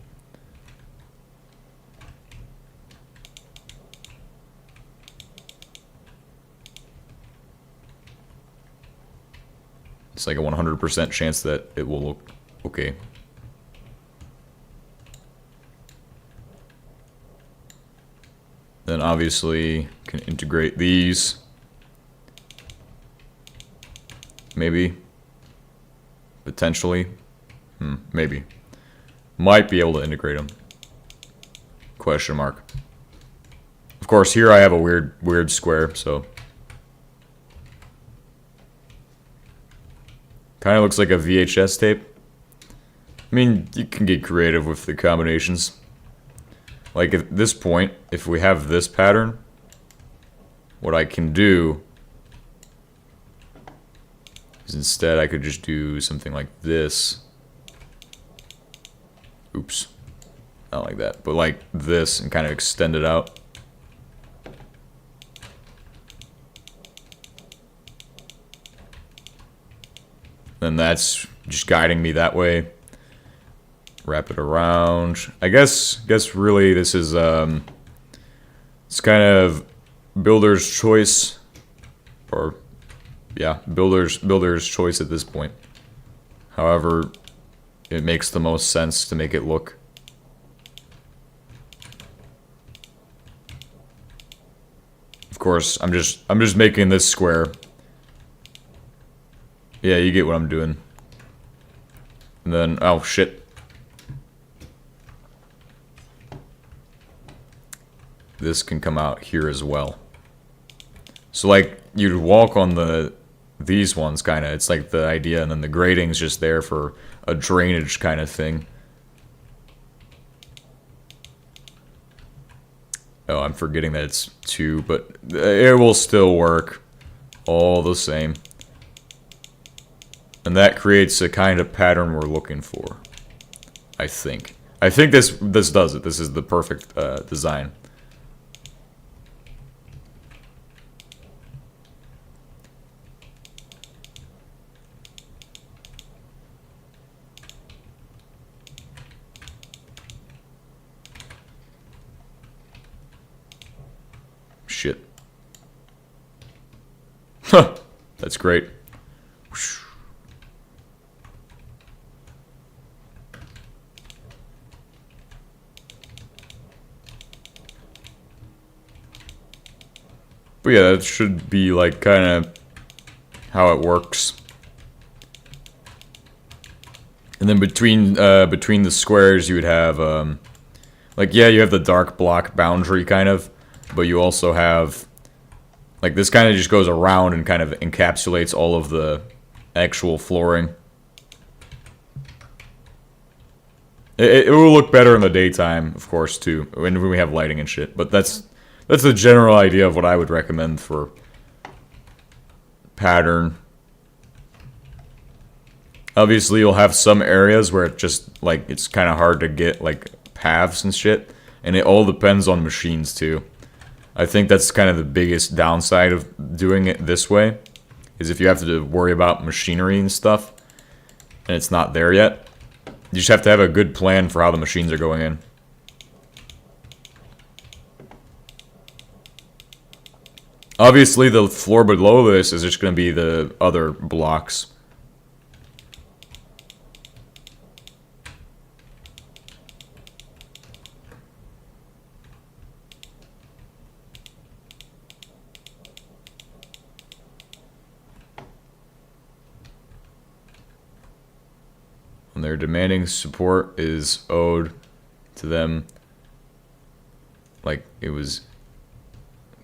It's like a 100% chance that it will look okay. Then obviously can integrate these. Maybe. Potentially. Maybe. Might be able to integrate them. Question mark. Of course, here I have a weird square, so. Kind of looks like a VHS tape. I mean, you can get creative with the combinations. Like at this point, if we have this pattern, what I can do is instead I could just do something like this. Oops. Not like that, but like this and kind of extend it out. Then that's just guiding me that way. Wrap it around. I guess really this is it's kind of builder's choice, or yeah, builder's choice at this point. However, it makes the most sense to make it look. Of course, I'm just making this square. Yeah, you get what I'm doing. And then, oh shit. This can come out here as well. So like, you'd walk on these ones kinda, it's like the idea, and then the grading's just there for a drainage kind of thing. Oh, I'm forgetting that it's 2, but it will still work all the same. And that creates a kind of pattern we're looking for, I think. I think this does it. This is the perfect design. Shit. Huh. That's great. But yeah, that should be like kind of how it works. And then between the squares, you would have like, yeah, you have the dark block boundary kind of, but you also have like this kind of just goes around and kind of encapsulates all of the actual flooring. It will look better in the daytime, of course, too, when we have lighting and shit. But that's the general idea of what I would recommend for pattern. Obviously, you'll have some areas where it just, like, it's kind of hard to get, like, paths and shit. And it all depends on machines, too. I think that's kind of the biggest downside of doing it this way, is if you have to worry about machinery and stuff, and it's not there yet. You just have to have a good plan for how the machines are going in. Obviously, the floor below this is just going to be the other blocks. And their demanding support is owed to them. Like, it was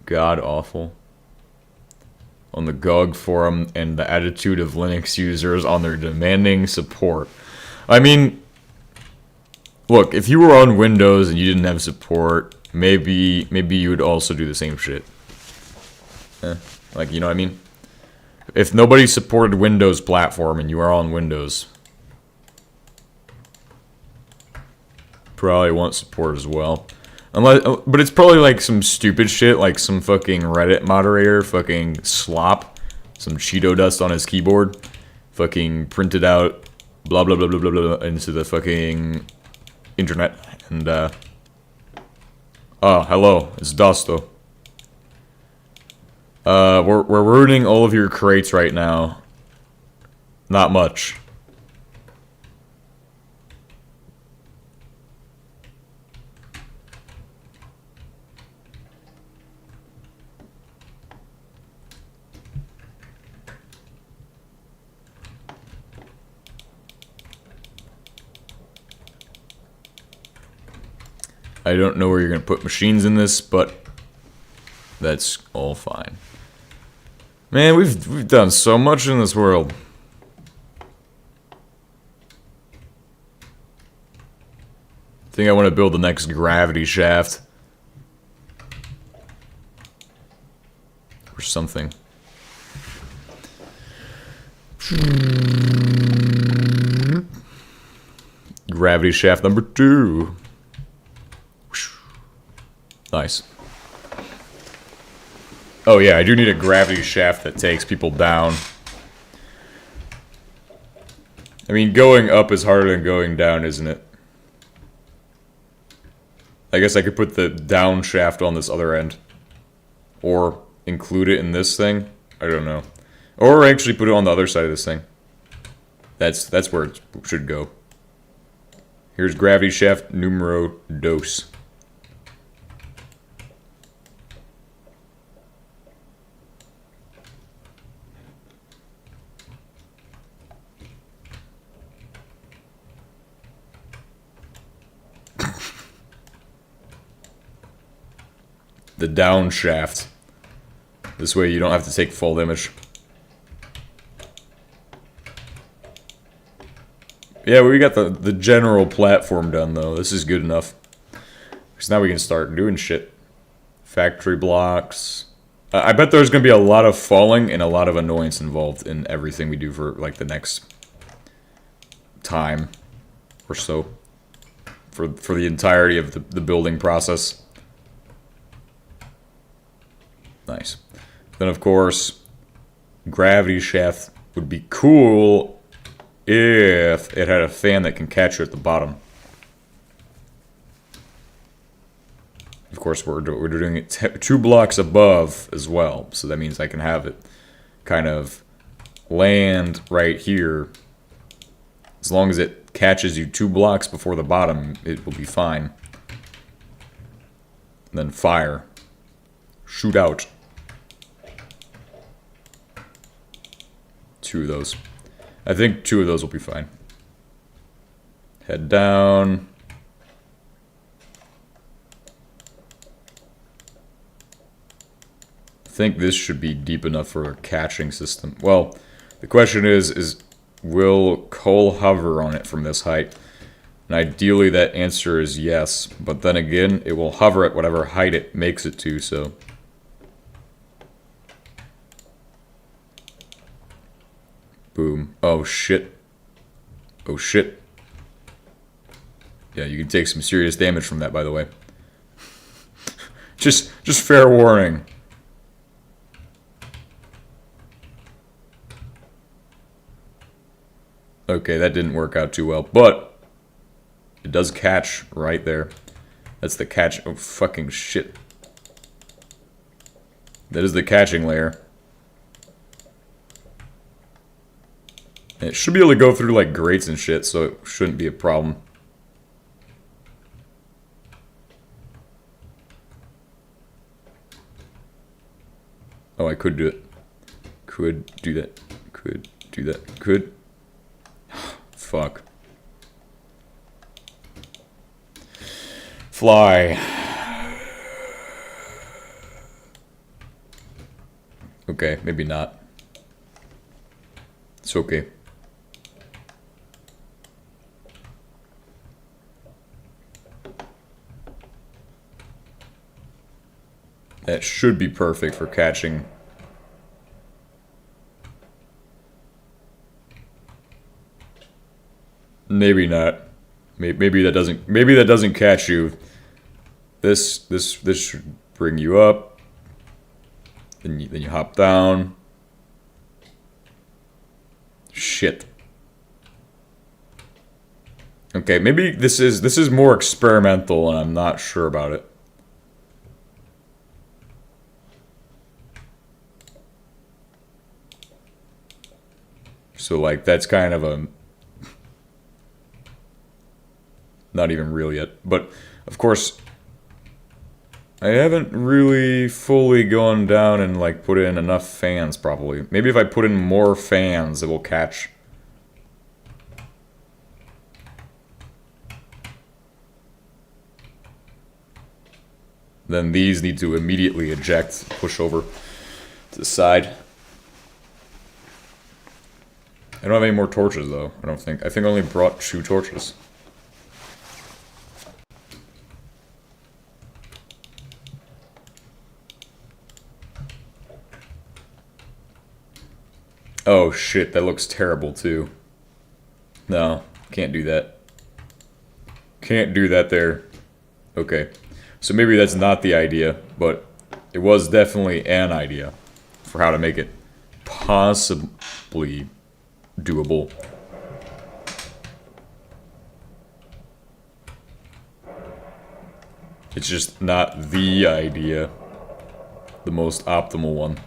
god-awful. On the GOG forum and the attitude of Linux users on their demanding support. I mean, look, if you were on Windows and you didn't have support, maybe you would also do the same shit. Like, you know what I mean? If nobody supported Windows platform and you are on Windows, probably want support as well. Unless, but it's probably like some stupid shit, like some fucking Reddit moderator, fucking slop, some Cheeto dust on his keyboard, fucking printed out, blah blah blah blah blah blah into the fucking internet, and oh hello, it's Dusto. We're ruining all of your crates right now. Not much. I don't know where you're going to put machines in this, but that's all fine. Man, we've done so much in this world. I think I want to build the next gravity shaft. Or something. Gravity shaft number 2. Nice. Oh yeah, I do need a gravity shaft that takes people down. I mean, going up is harder than going down, isn't it? I guess I could put the down shaft on this other end. Or include it in this thing. I don't know. Or actually put it on the other side of this thing. That's where it should go. Here's gravity shaft numero dos. The down shaft. This way you don't have to take full damage. Yeah, we got the general platform done though. This is good enough. Because now we can start doing shit. Factory blocks. I bet there's going to be a lot of falling and a lot of annoyance involved in everything we do for like the next time or so. For the entirety of the building process. Nice. Then, of course, gravity shaft would be cool if it had a fan that can catch you at the bottom. Of course, we're doing it 2 blocks above as well, so that means I can have it kind of land right here. As long as it catches you 2 blocks before the bottom, it will be fine. And then fire. Shoot out. 2 of those. I think 2 of those will be fine. Head down. I think this should be deep enough for a catching system. Well, the question is will coal hover on it from this height? And ideally that answer is yes, but then again, it will hover at whatever height it makes it to, so... Boom. Oh shit. Oh shit. Yeah, you can take some serious damage from that, by the way. just fair warning. Okay, that didn't work out too well, but it does catch right there. That's the catch. Oh, fucking shit. That is the catching layer. And it should be able to go through like grates and shit, so it shouldn't be a problem. Oh, I could do it. Could do that. Could do that. Could. Fuck. Fly. Okay, maybe not. It's okay. That should be perfect for catching. Maybe not. Maybe that doesn't. Maybe that doesn't catch you. This should bring you up. Then you hop down. Shit. Okay, maybe this is more experimental, and I'm not sure about it. So like that's kind of a not even real yet, but of course I haven't really fully gone down and like put in enough fans probably. Maybe if I put in more fans it will catch. Then these need to immediately eject, push over to the side. I don't have any more torches though, I don't think. I think I only brought 2 torches. Oh shit, that looks terrible too. No, can't do that. Can't do that there. Okay. So maybe that's not the idea, but it was definitely an idea for how to make it possibly doable. It's just not the idea, the most optimal one.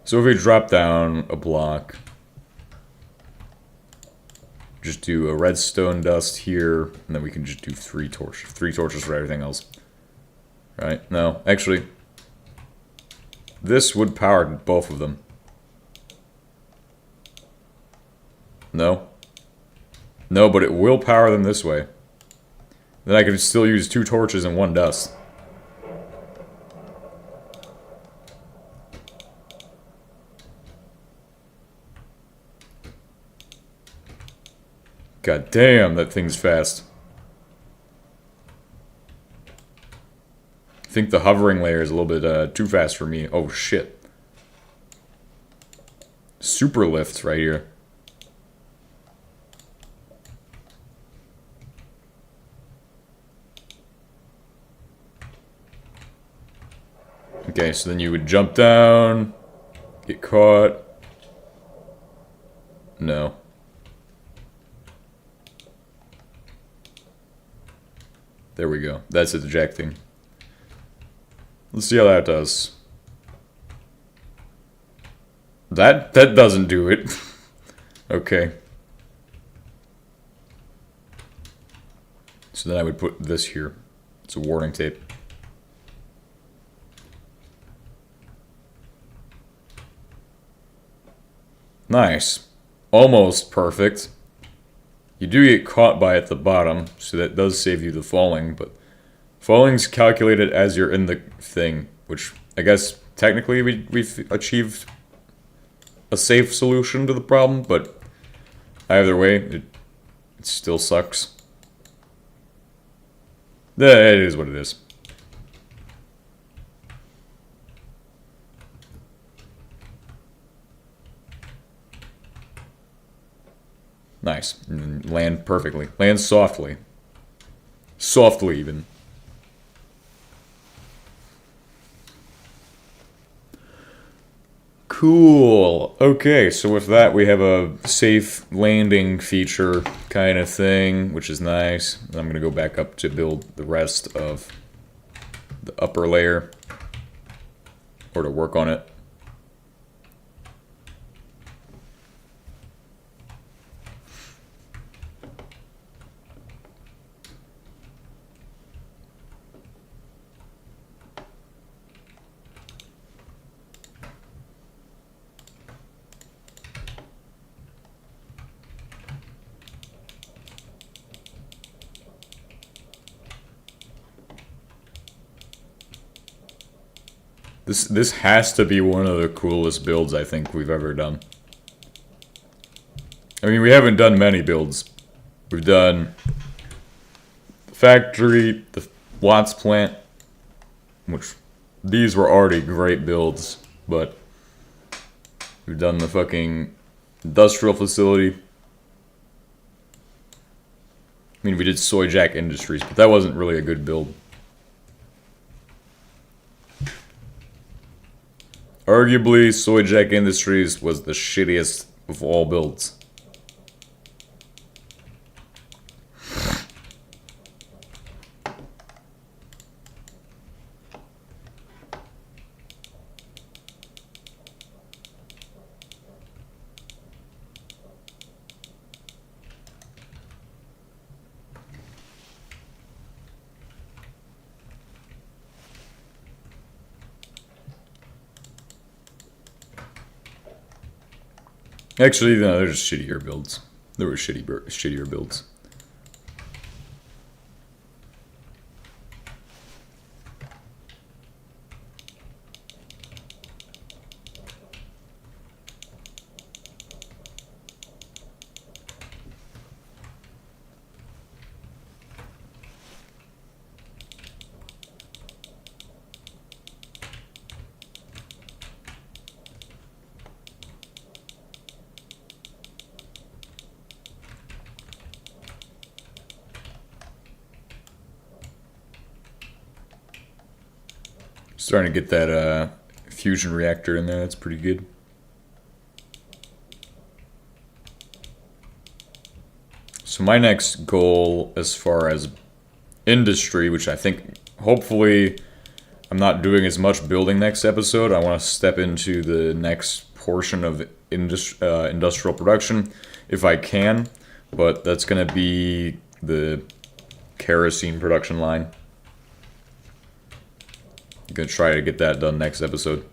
So if we drop down a block, just do a redstone dust here, and then we can just do 3 torches for everything else. Right? No, actually, this would power both of them. No? No, but it will power them this way. Then I could still use 2 torches and 1 dust. God damn, that thing's fast. I think the hovering layer is a little bit too fast for me. Oh shit. Super lift right here. Okay, so then you would jump down, get caught. No. There we go. That's ejecting. Let's see how that does. That doesn't do it. Okay. So then I would put this here. It's a warning tape. Nice. Almost perfect. You do get caught by at the bottom, so that does save you the falling, but falling's calculated as you're in the thing, which I guess technically we've achieved a safe solution to the problem, but either way, it still sucks. It is what it is. Nice. And land perfectly. Land softly. Softly, even. Cool. Okay, so with that, we have a safe landing feature kind of thing, which is nice. I'm going to go back up to build the rest of the upper layer, or to work on it. This has to be one of the coolest builds I think we've ever done. I mean, we haven't done many builds. We've done the factory, the Watts plant, which these were already great builds, but we've done the fucking industrial facility. I mean, we did Soy Jack Industries, but that wasn't really a good build. Arguably, Soy Jack Industries was the shittiest of all builds. Actually, no, they're just shittier builds. There were shittier builds. Starting to get that fusion reactor in there. That's pretty good. So my next goal as far as industry, which I think hopefully I'm not doing as much building next episode. I want to step into the next portion of industrial production if I can, but that's going to be the kerosene production line. I'm gonna try to get that done next episode.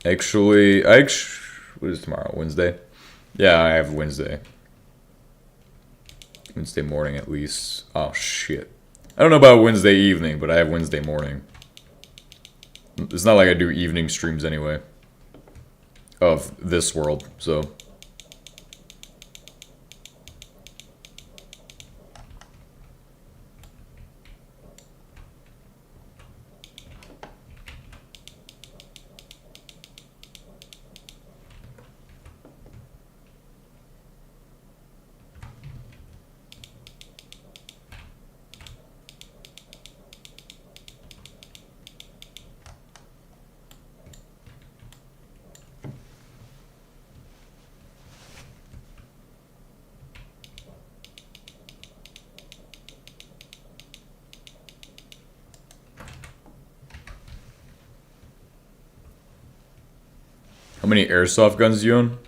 Actually, what is tomorrow? Wednesday? Yeah, I have Wednesday. Wednesday morning at least. Oh shit. I don't know about Wednesday evening, but I have Wednesday morning. It's not like I do evening streams anyway. Of this world, so. How many airsoft guns do you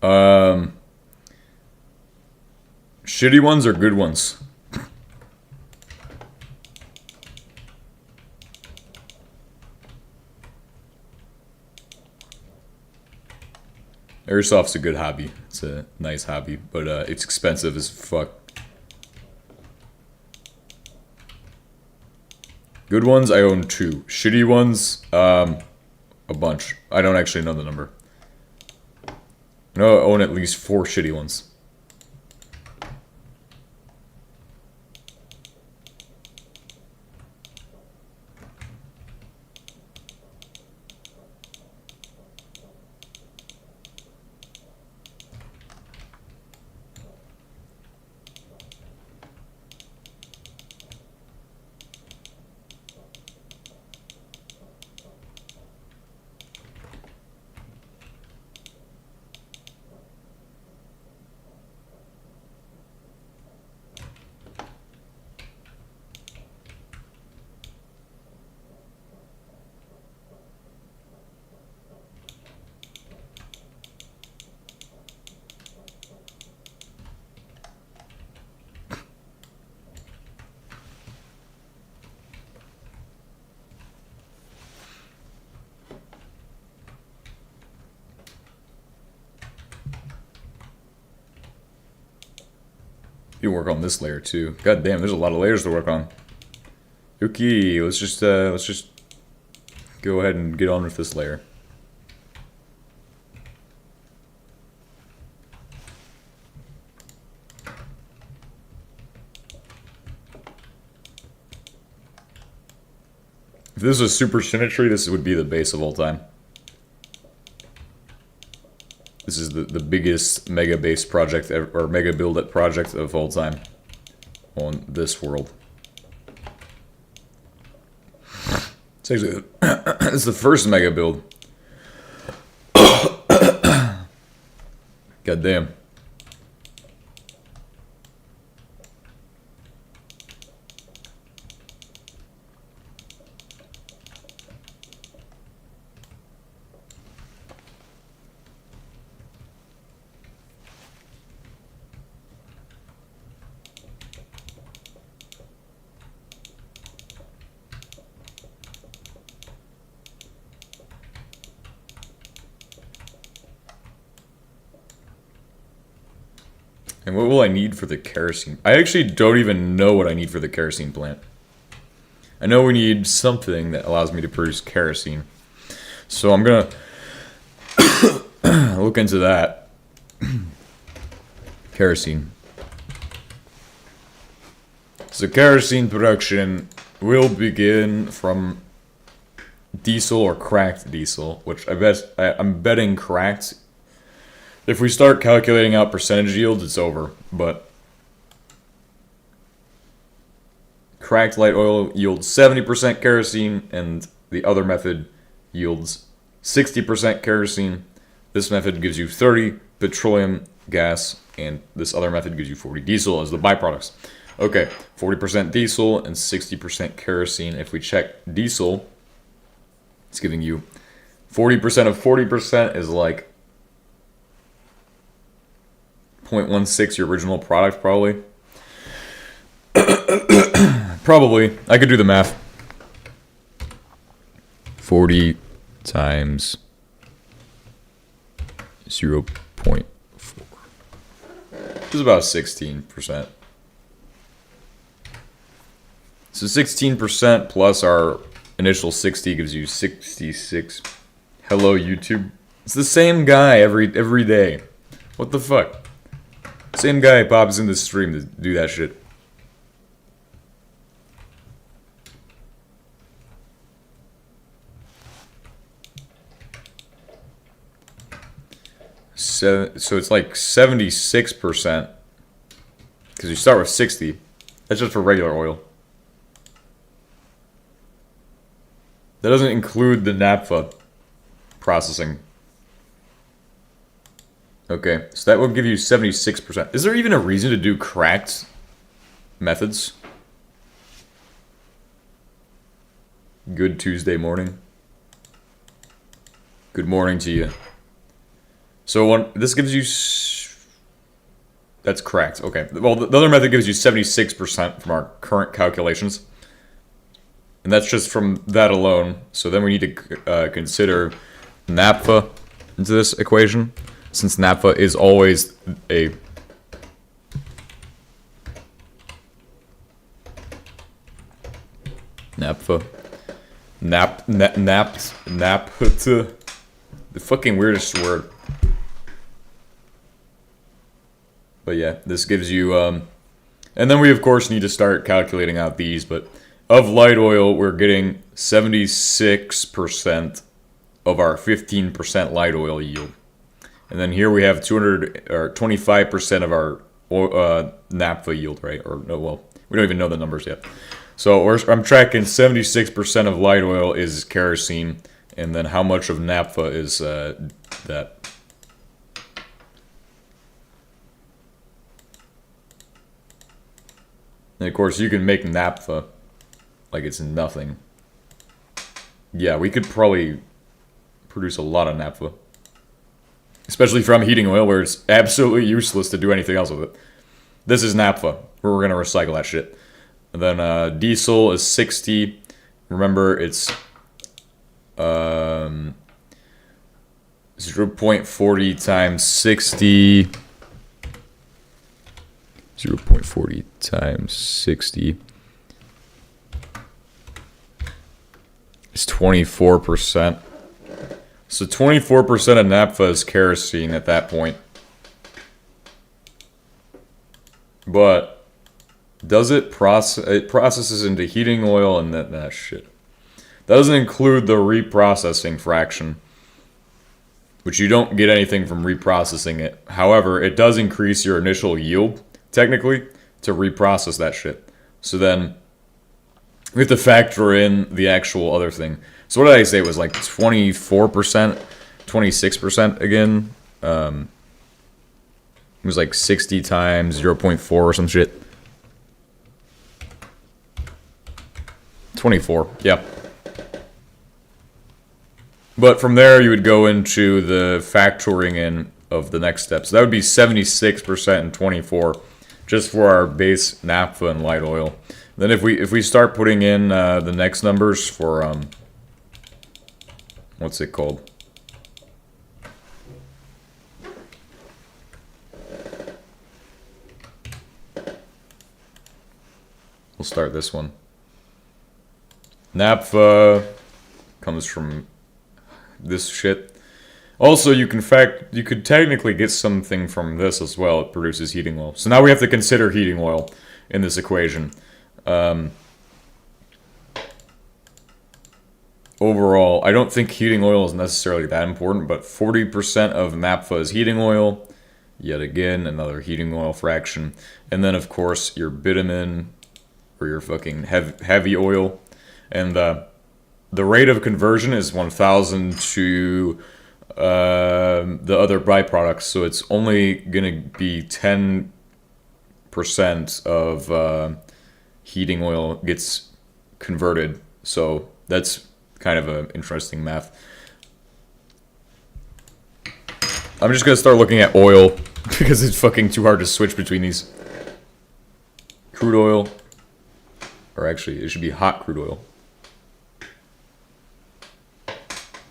own? Shitty ones or good ones? Airsoft's a good hobby. It's a nice hobby, but it's expensive as fuck. Good ones, I own 2. Shitty ones, a bunch. I don't actually know the number. I know I own at least 4 shitty ones. You can work on this layer too. God damn, there's a lot of layers to work on. Okay, let's just go ahead and get on with this layer. If this was super symmetry, this would be the base of all time. This is the biggest mega base project ever, or mega build project of all time on this world. It's actually it's the first mega build. God damn. And what will I need for the kerosene? I actually don't even know what I need for the kerosene plant. I know we need something that allows me to produce kerosene. So I'm gonna look into that. Kerosene. So kerosene production will begin from diesel or cracked diesel, which I'm betting cracked. If we start calculating out percentage yields, it's over, but cracked light oil yields 70% kerosene, and the other method yields 60% kerosene. This method gives you 30 petroleum gas, and this other method gives you 40 diesel as the byproducts. Okay, 40% diesel and 60% kerosene. If we check diesel, it's giving you 40% of 40% is like 0.16 your original product, probably. Probably. I could do the math. 40 times 0.4. Which is about 16%. So 16% plus our initial 60 gives you 66. Hello, YouTube. It's the same guy every day. What the fuck? Same guy pops in the stream to do that shit. So it's like 76%. Because you start with 60. That's just for regular oil. That doesn't include the naphtha processing. Okay, so that will give you 76%. Is there even a reason to do cracked methods? Good Tuesday morning. Good morning to you. So this gives you... That's cracked, okay. Well, the other method gives you 76% from our current calculations. And that's just from that alone. So then we need to consider naphtha into this equation. Since naphtha is always a naphtha, the fucking weirdest word. But yeah, this gives you and then we of course need to start calculating out these. But of light oil, we're getting 76% of our 15% light oil yield. And then here we have 25% of our naphtha yield, right? Or no, well, we don't even know the numbers yet. So I'm tracking 76% of light oil is kerosene, and then how much of naphtha is that? And of course, you can make naphtha like it's nothing. Yeah, we could probably produce a lot of naphtha. Especially from heating oil, where it's absolutely useless to do anything else with it. This is naphtha, where we're going to recycle that shit. And then diesel is 60. Remember, it's 0.40 times 60. 0.40 times 60 is 24%. So 24% of naphtha is kerosene at that point. But does it processes into heating oil and that shit. Doesn't include the reprocessing fraction, which you don't get anything from reprocessing it. However, it does increase your initial yield, technically, to reprocess that shit. So then we have to factor in the actual other thing. So what did I say? It was like 24%, 26% again. It was like 60 times 0.4 or some shit. 24, yeah. But from there, you would go into the factoring in of the next step. So that would be 76% and 24, just for our base naphtha and light oil. Then if we start putting in the next numbers for what's it called? We'll start this one. Naphtha comes from this shit. Also, you could technically get something from this as well. It produces heating oil. So now we have to consider heating oil in this equation. Overall, I don't think heating oil is necessarily that important, but 40% of naphtha is heating oil. Yet again, another heating oil fraction. And then, of course, your bitumen or your fucking heavy oil. And the rate of conversion is 1,000 to the other byproducts. So it's only going to be 10% of heating oil gets converted. So that's kind of an interesting math. I'm just going to start looking at oil because it's fucking too hard to switch between these. Crude oil. Or actually, it should be hot crude oil.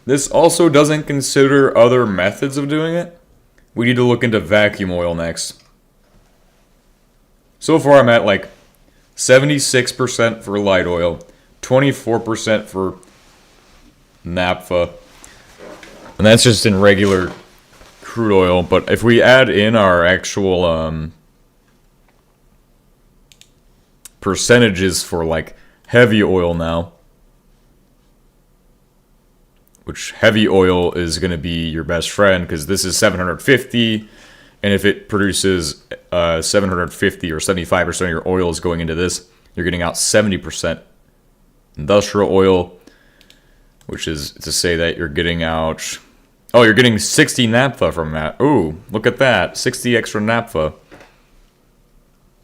This also doesn't consider other methods of doing it. We need to look into vacuum oil next. So far I'm at like 76% for light oil, 24% for naphtha, and that's just in regular crude oil. But if we add in our actual percentages for like heavy oil now, which heavy oil is going to be your best friend because this is 750, and if it produces 750 or 75% of your oil is going into this, you're getting out 70% industrial oil, which is to say that you're getting out, oh, you're getting 60 naphtha from that. Ooh, look at that, 60 extra naphtha.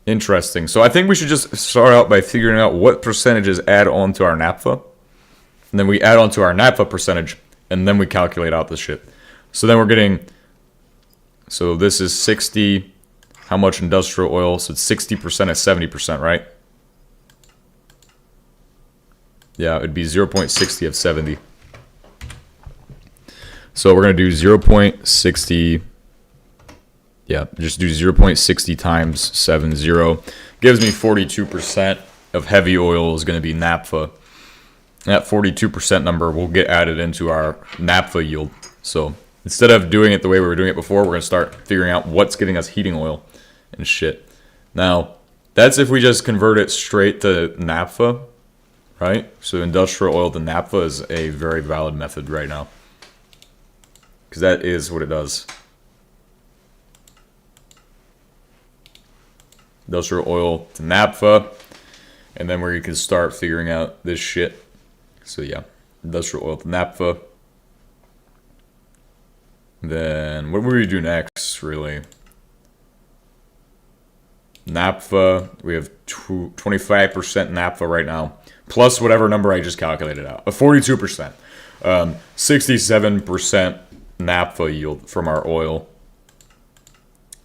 Interesting. So I think we should just start out by figuring out what percentages add on to our naphtha. And then we add on to our naphtha percentage, and then we calculate out this shit. So then we're getting, so this is 60, how much industrial oil? So it's 60% is 70%, right? Yeah, it'd be 0.60 of 70. So we're going to do 0.60, yeah, just do 0.60 times 70. Gives me 42% of heavy oil is going to be naphtha. That 42% number will get added into our naphtha yield. So instead of doing it the way we were doing it before, we're going to start figuring out what's giving us heating oil and shit. Now, that's if we just convert it straight to naphtha, right? So industrial oil to naphtha is a very valid method right now, because that is what it does. Industrial oil to naphtha, and then where you can start figuring out this shit. So yeah, industrial oil to naphtha. Then what would we do next, really? Naphtha, we have 25% naphtha right now, plus whatever number I just calculated out. 42%. 67% naphtha yield from our oil.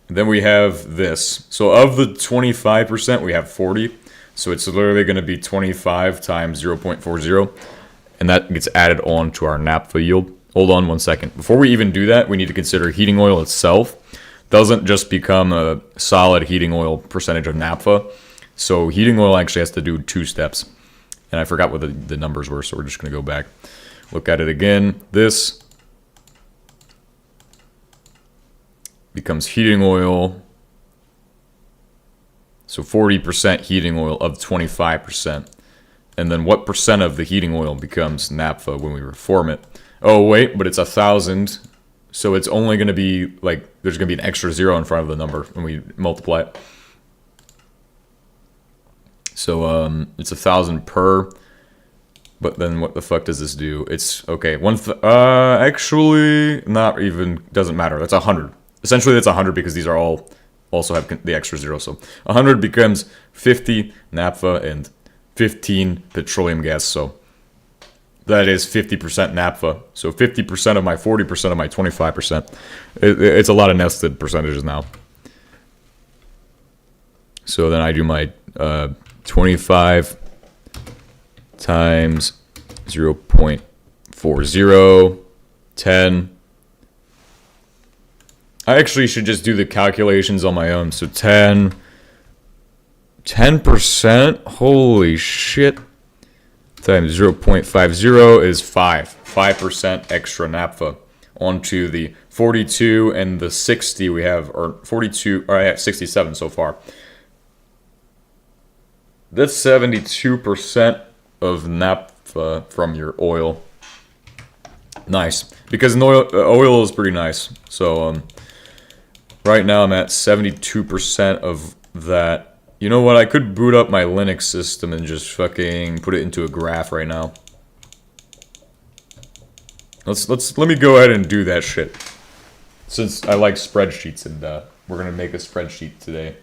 And then we have this. So of the 25%, we have 40. So it's literally going to be 25 times 0.40. And that gets added on to our naphtha yield. Hold on one second. Before we even do that, we need to consider heating oil itself. doesn't just become a solid heating oil percentage of naphtha. So heating oil actually has to do 2 steps. And I forgot what the numbers were, so we're just going to go back. Look at it again. This becomes heating oil. So 40% heating oil of 25%. And then what percent of the heating oil becomes naphtha when we reform it? Oh, wait, but it's 1,000. So it's only going to be, like, there's going to be an extra 0 in front of the number when we multiply it. So it's 1,000 per. But then what the fuck does this do? It's, okay, actually, not even, doesn't matter. That's 100. Essentially, that's 100 because these are all also have the extra 0. So 100 becomes 50 naphtha and 15 petroleum gas. So that is 50% naphtha. So 50% of my 40% of my 25%. It's a lot of nested percentages now. So then I do my 25 times 0.40, 10. I actually should just do the calculations on my own. So 10%, holy shit, times 0.50 is 5% extra naphtha onto the 42 and the 60 we have, or 42, or I have 67 so far. That's 72% of naphtha from your oil. Nice, because oil is pretty nice. So right now I'm at 72% of that. You know what? I could boot up my Linux system and just fucking put it into a graph right now. Let me go ahead and do that shit. Since I like spreadsheets, and we're gonna make a spreadsheet today.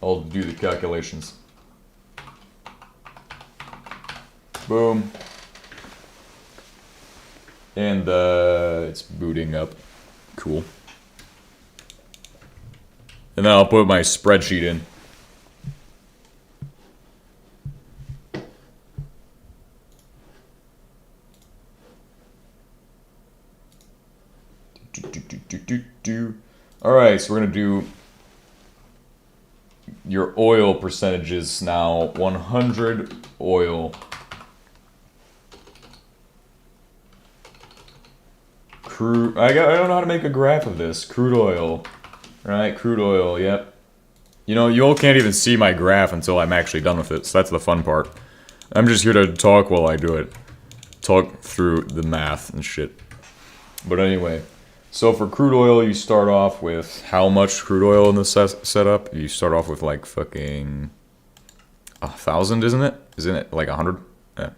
I'll do the calculations. Boom. And it's booting up. Cool. And then I'll put my spreadsheet in. Alright, so we're going to do your oil percentages now. 100 oil. Crude. I don't know how to make a graph of this. Crude oil. Right, crude oil, yep. You know, you all can't even see my graph until I'm actually done with it, so that's the fun part. I'm just here to talk while I do it. Talk through the math and shit. But anyway, so for crude oil, you start off with how much crude oil in the setup? You start off with like fucking 1,000, isn't it? Isn't it like 100? Yeah.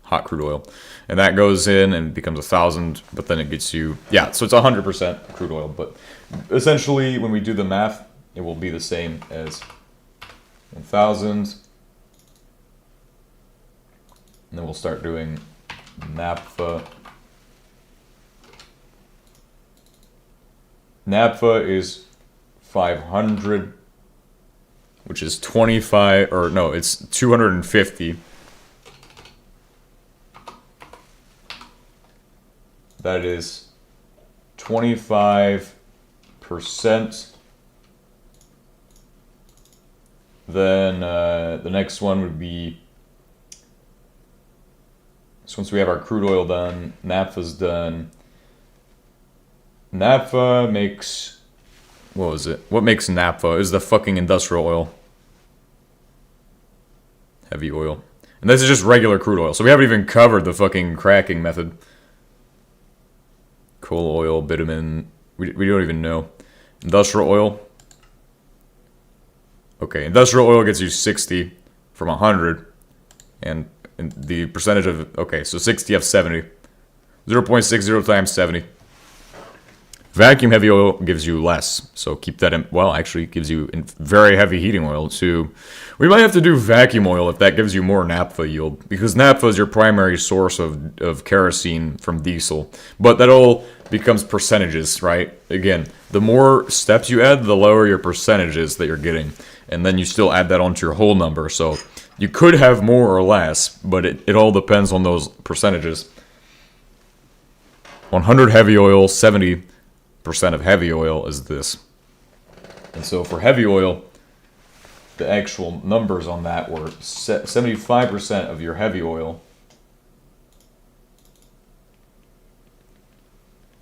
Hot crude oil. And that goes in and becomes 1,000, but then it gets you, yeah, so it's 100% crude oil. But essentially, when we do the math, it will be the same as 1,000. And then we'll start doing naphtha. Naphtha is 500, which is 25, or no, it's 250. That is 25%. Then the next one would be, so once we have our crude oil done, naphtha's done. Naphtha makes, what was it? What makes naphtha is the fucking industrial oil. Heavy oil. And this is just regular crude oil. So we haven't even covered the fucking cracking method. Coal oil, bitumen, we don't even know. Industrial oil. Okay, industrial oil gets you 60 from 100. And the percentage of, okay, so 60 of 70. 0.60 times 70. Vacuum heavy oil gives you less, so keep that in, well, actually gives you very heavy heating oil too. We might have to do vacuum oil if that gives you more naphtha yield, because naphtha is your primary source of kerosene from diesel. But that all becomes percentages, right? Again, the more steps you add, the lower your percentages that you're getting. And then you still add that onto your whole number, so You could have more or less, but it all depends on those percentages. 100 heavy oil, 70% of heavy oil is this. And so for heavy oil, the actual numbers on that were 75% of your heavy oil.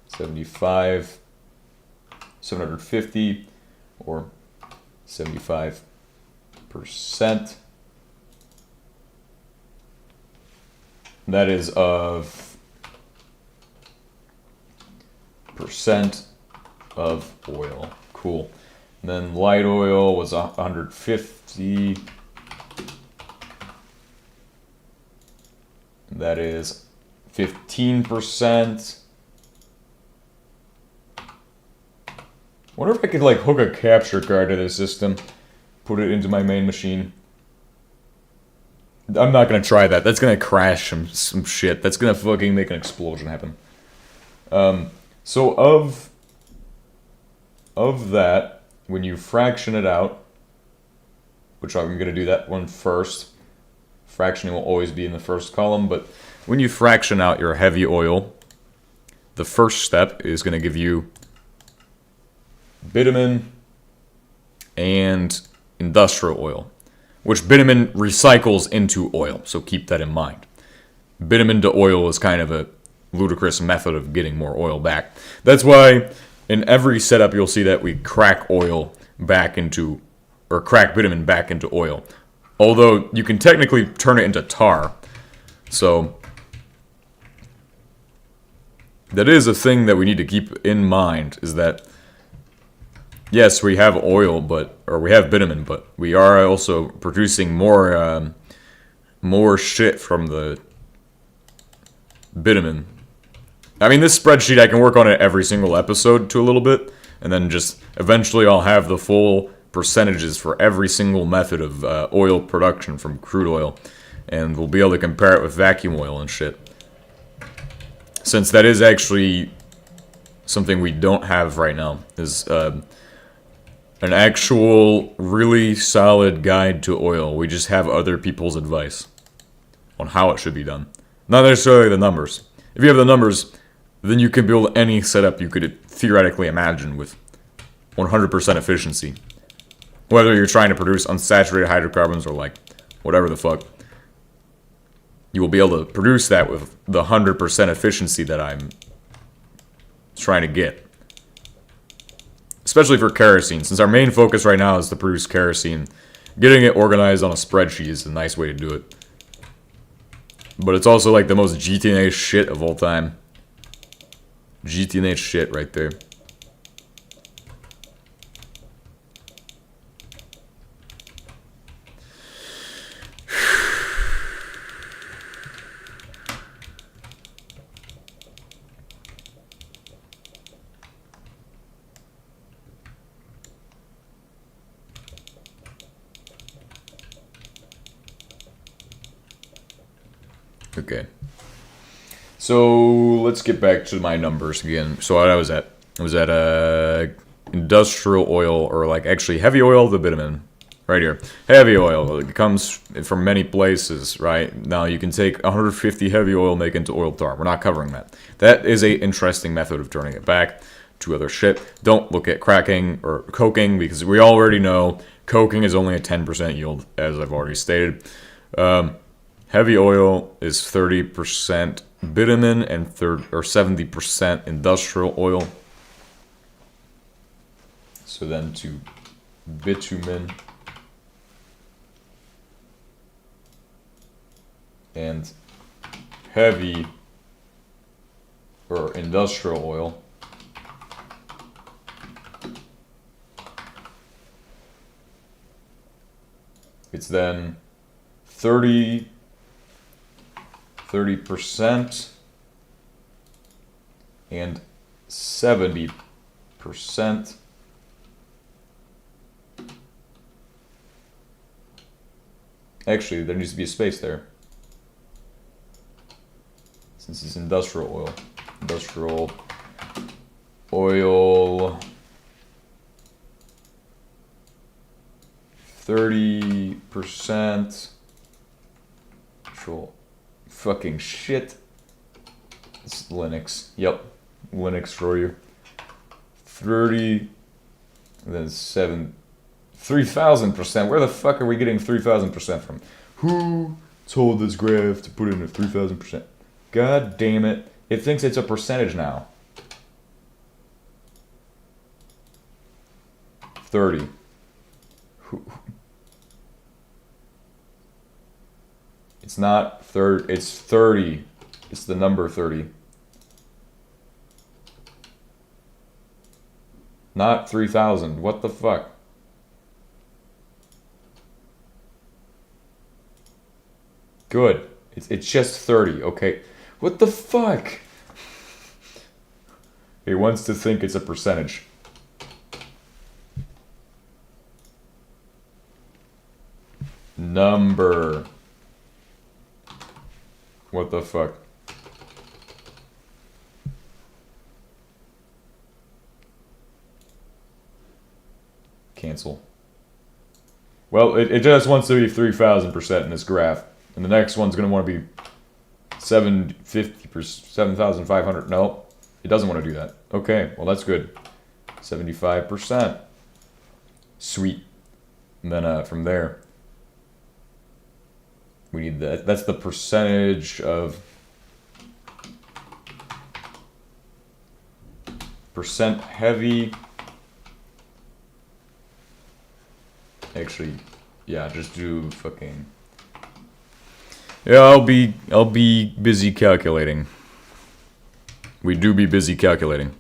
75, 750, or 75%. That is of percent of oil. Cool. And then light oil was 150. That is 15%. Wonder if I could like hook a capture card to this system, put it into my main machine. I'm not gonna try that. That's gonna crash some shit. That's gonna fucking make an explosion happen. So of that, when you fraction it out, which I'm gonna do that one first. Fractioning will always be in the first column, but when you fraction out your heavy oil, the first step is gonna give you bitumen and industrial oil, which bitumen recycles into oil, so keep that in mind. Bitumen to oil is kind of a ludicrous method of getting more oil back. That's why in every setup you'll see that we crack oil back into, or crack bitumen back into oil. Although you can technically turn it into tar. So that is a thing that we need to keep in mind, is that yes, we have oil, or we have bitumen, but we are also producing more shit from the bitumen. I mean, this spreadsheet, I can work on it every single episode to a little bit, and then just eventually I'll have the full percentages for every single method of oil production from crude oil, and we'll be able to compare it with vacuum oil and shit. Since that is actually something we don't have right now, is an actual really solid guide to oil. We just have other people's advice on how it should be done. Not necessarily the numbers. If you have the numbers, then you can build any setup you could theoretically imagine with 100% efficiency. Whether you're trying to produce unsaturated hydrocarbons or like whatever the fuck, you will be able to produce that with the 100% efficiency that I'm trying to get. Especially for kerosene, since our main focus right now is to produce kerosene. Getting it organized on a spreadsheet is a nice way to do it. But it's also like the most GTNA shit of all time. GTNA shit right there. Okay. So let's get back to my numbers again. So what I was at industrial oil, or like actually heavy oil, the bitumen, right here. Heavy oil, it comes from many places, right? Now you can take 150 heavy oil, make it into oil tar. We're not covering that. That is a interesting method of turning it back to other shit. Don't look at cracking or coking, because we already know coking is only a 10% yield, as I've already stated. Heavy oil is 30% bitumen and 70% industrial oil. So then to bitumen and heavy or industrial oil. It's then 30% and 70%. Actually, there needs to be a space there, since it's industrial oil. Industrial oil 30%. Control. Fucking shit. It's Linux. Yep. Linux for you. 30. And then 7. 3,000%. Where the fuck are we getting 3,000% from? Who told this graph to put in a 3,000%? God damn it. It thinks it's a percentage now. 30. It's not third. It's 30. It's the number 30. Not 3,000. What the fuck? Good. It's just 30. Okay. What the fuck? It wants to think it's a percentage. Number. What the fuck? Cancel. Well, it just wants to be 3,000% in this graph. And the next one's going to want to be 7,500. No, it doesn't want to do that. Okay, well that's good. 75%. Sweet. And then from there, we need that. That's the percentage of percent heavy. Actually, yeah, just do fucking. Yeah, I'll be busy calculating. We do be busy calculating.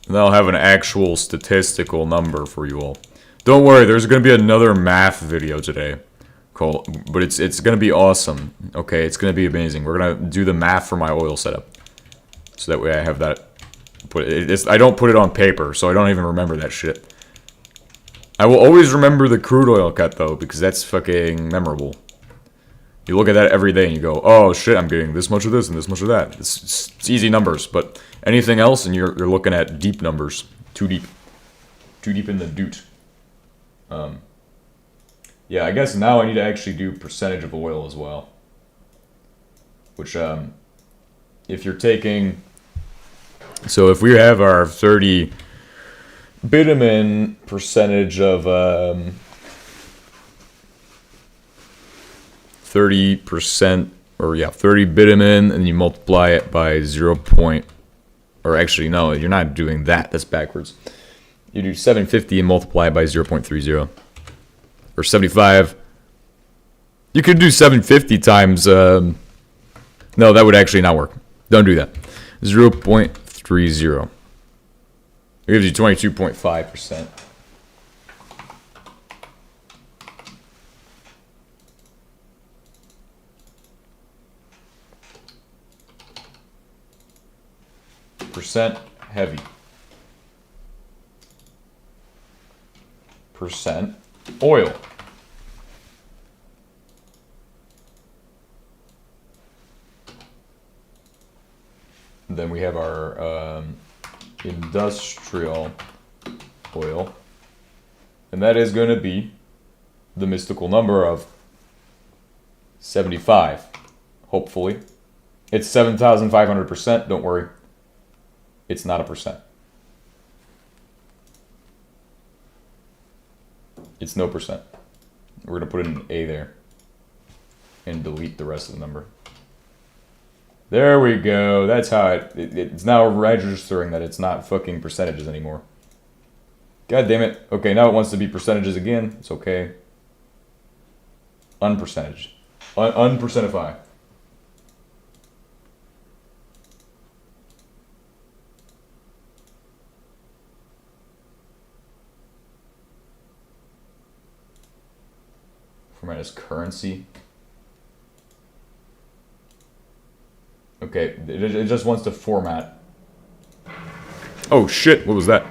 And I'll have an actual statistical number for you all. Don't worry, there's gonna be another math video today. But it's gonna be awesome. Okay, it's gonna be amazing. We're gonna do the math for my oil setup. So that way I have that. I don't put it on paper, so I don't even remember that shit. I will always remember the crude oil cut, though, because that's fucking memorable. You look at that every day and you go, oh shit, I'm getting this much of this and this much of that. It's easy numbers, but anything else and you're looking at deep numbers. Too deep. Too deep in the doot. Yeah, I guess now I need to actually do percentage of oil as well. Which, if you're taking... So if we have our 30 bitumen percentage of 30%, or yeah, 30 bitumen, and you multiply it by 0. Or actually, no, you're not doing that. That's backwards. You do 750 and multiply it by 0.30. Or 75. You could do 750 times... no, that would actually not work. Don't do that. 0.30. It gives you 22.5%. Percent heavy. Percent oil. Then we have our industrial oil. And that is going to be the mystical number of 75. Hopefully. It's 7,500%. Don't worry. It's not a percent. It's no percent. We're going to put in an A there. And delete the rest of the number. There we go. That's how it's now registering that it's not fucking percentages anymore. God damn it. Okay, now it wants to be percentages again. It's okay. Unpercentage. Unpercentify. Format as currency. Okay, it just wants to format. Oh shit, what was that?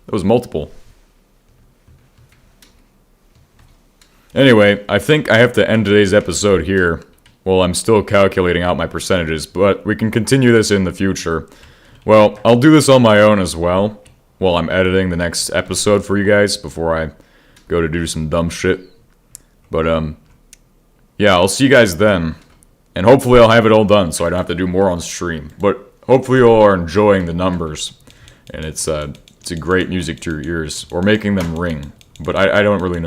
That was multiple. Anyway, I think I have to end today's episode here. Well, I'm still calculating out my percentages, but we can continue this in the future. Well, I'll do this on my own as well, while I'm editing the next episode for you guys before I go to do some dumb shit. But, yeah, I'll see you guys then. And hopefully I'll have it all done so I don't have to do more on stream. But hopefully you all are enjoying the numbers. And it's a great music to your ears. Or making them ring. But I don't really know.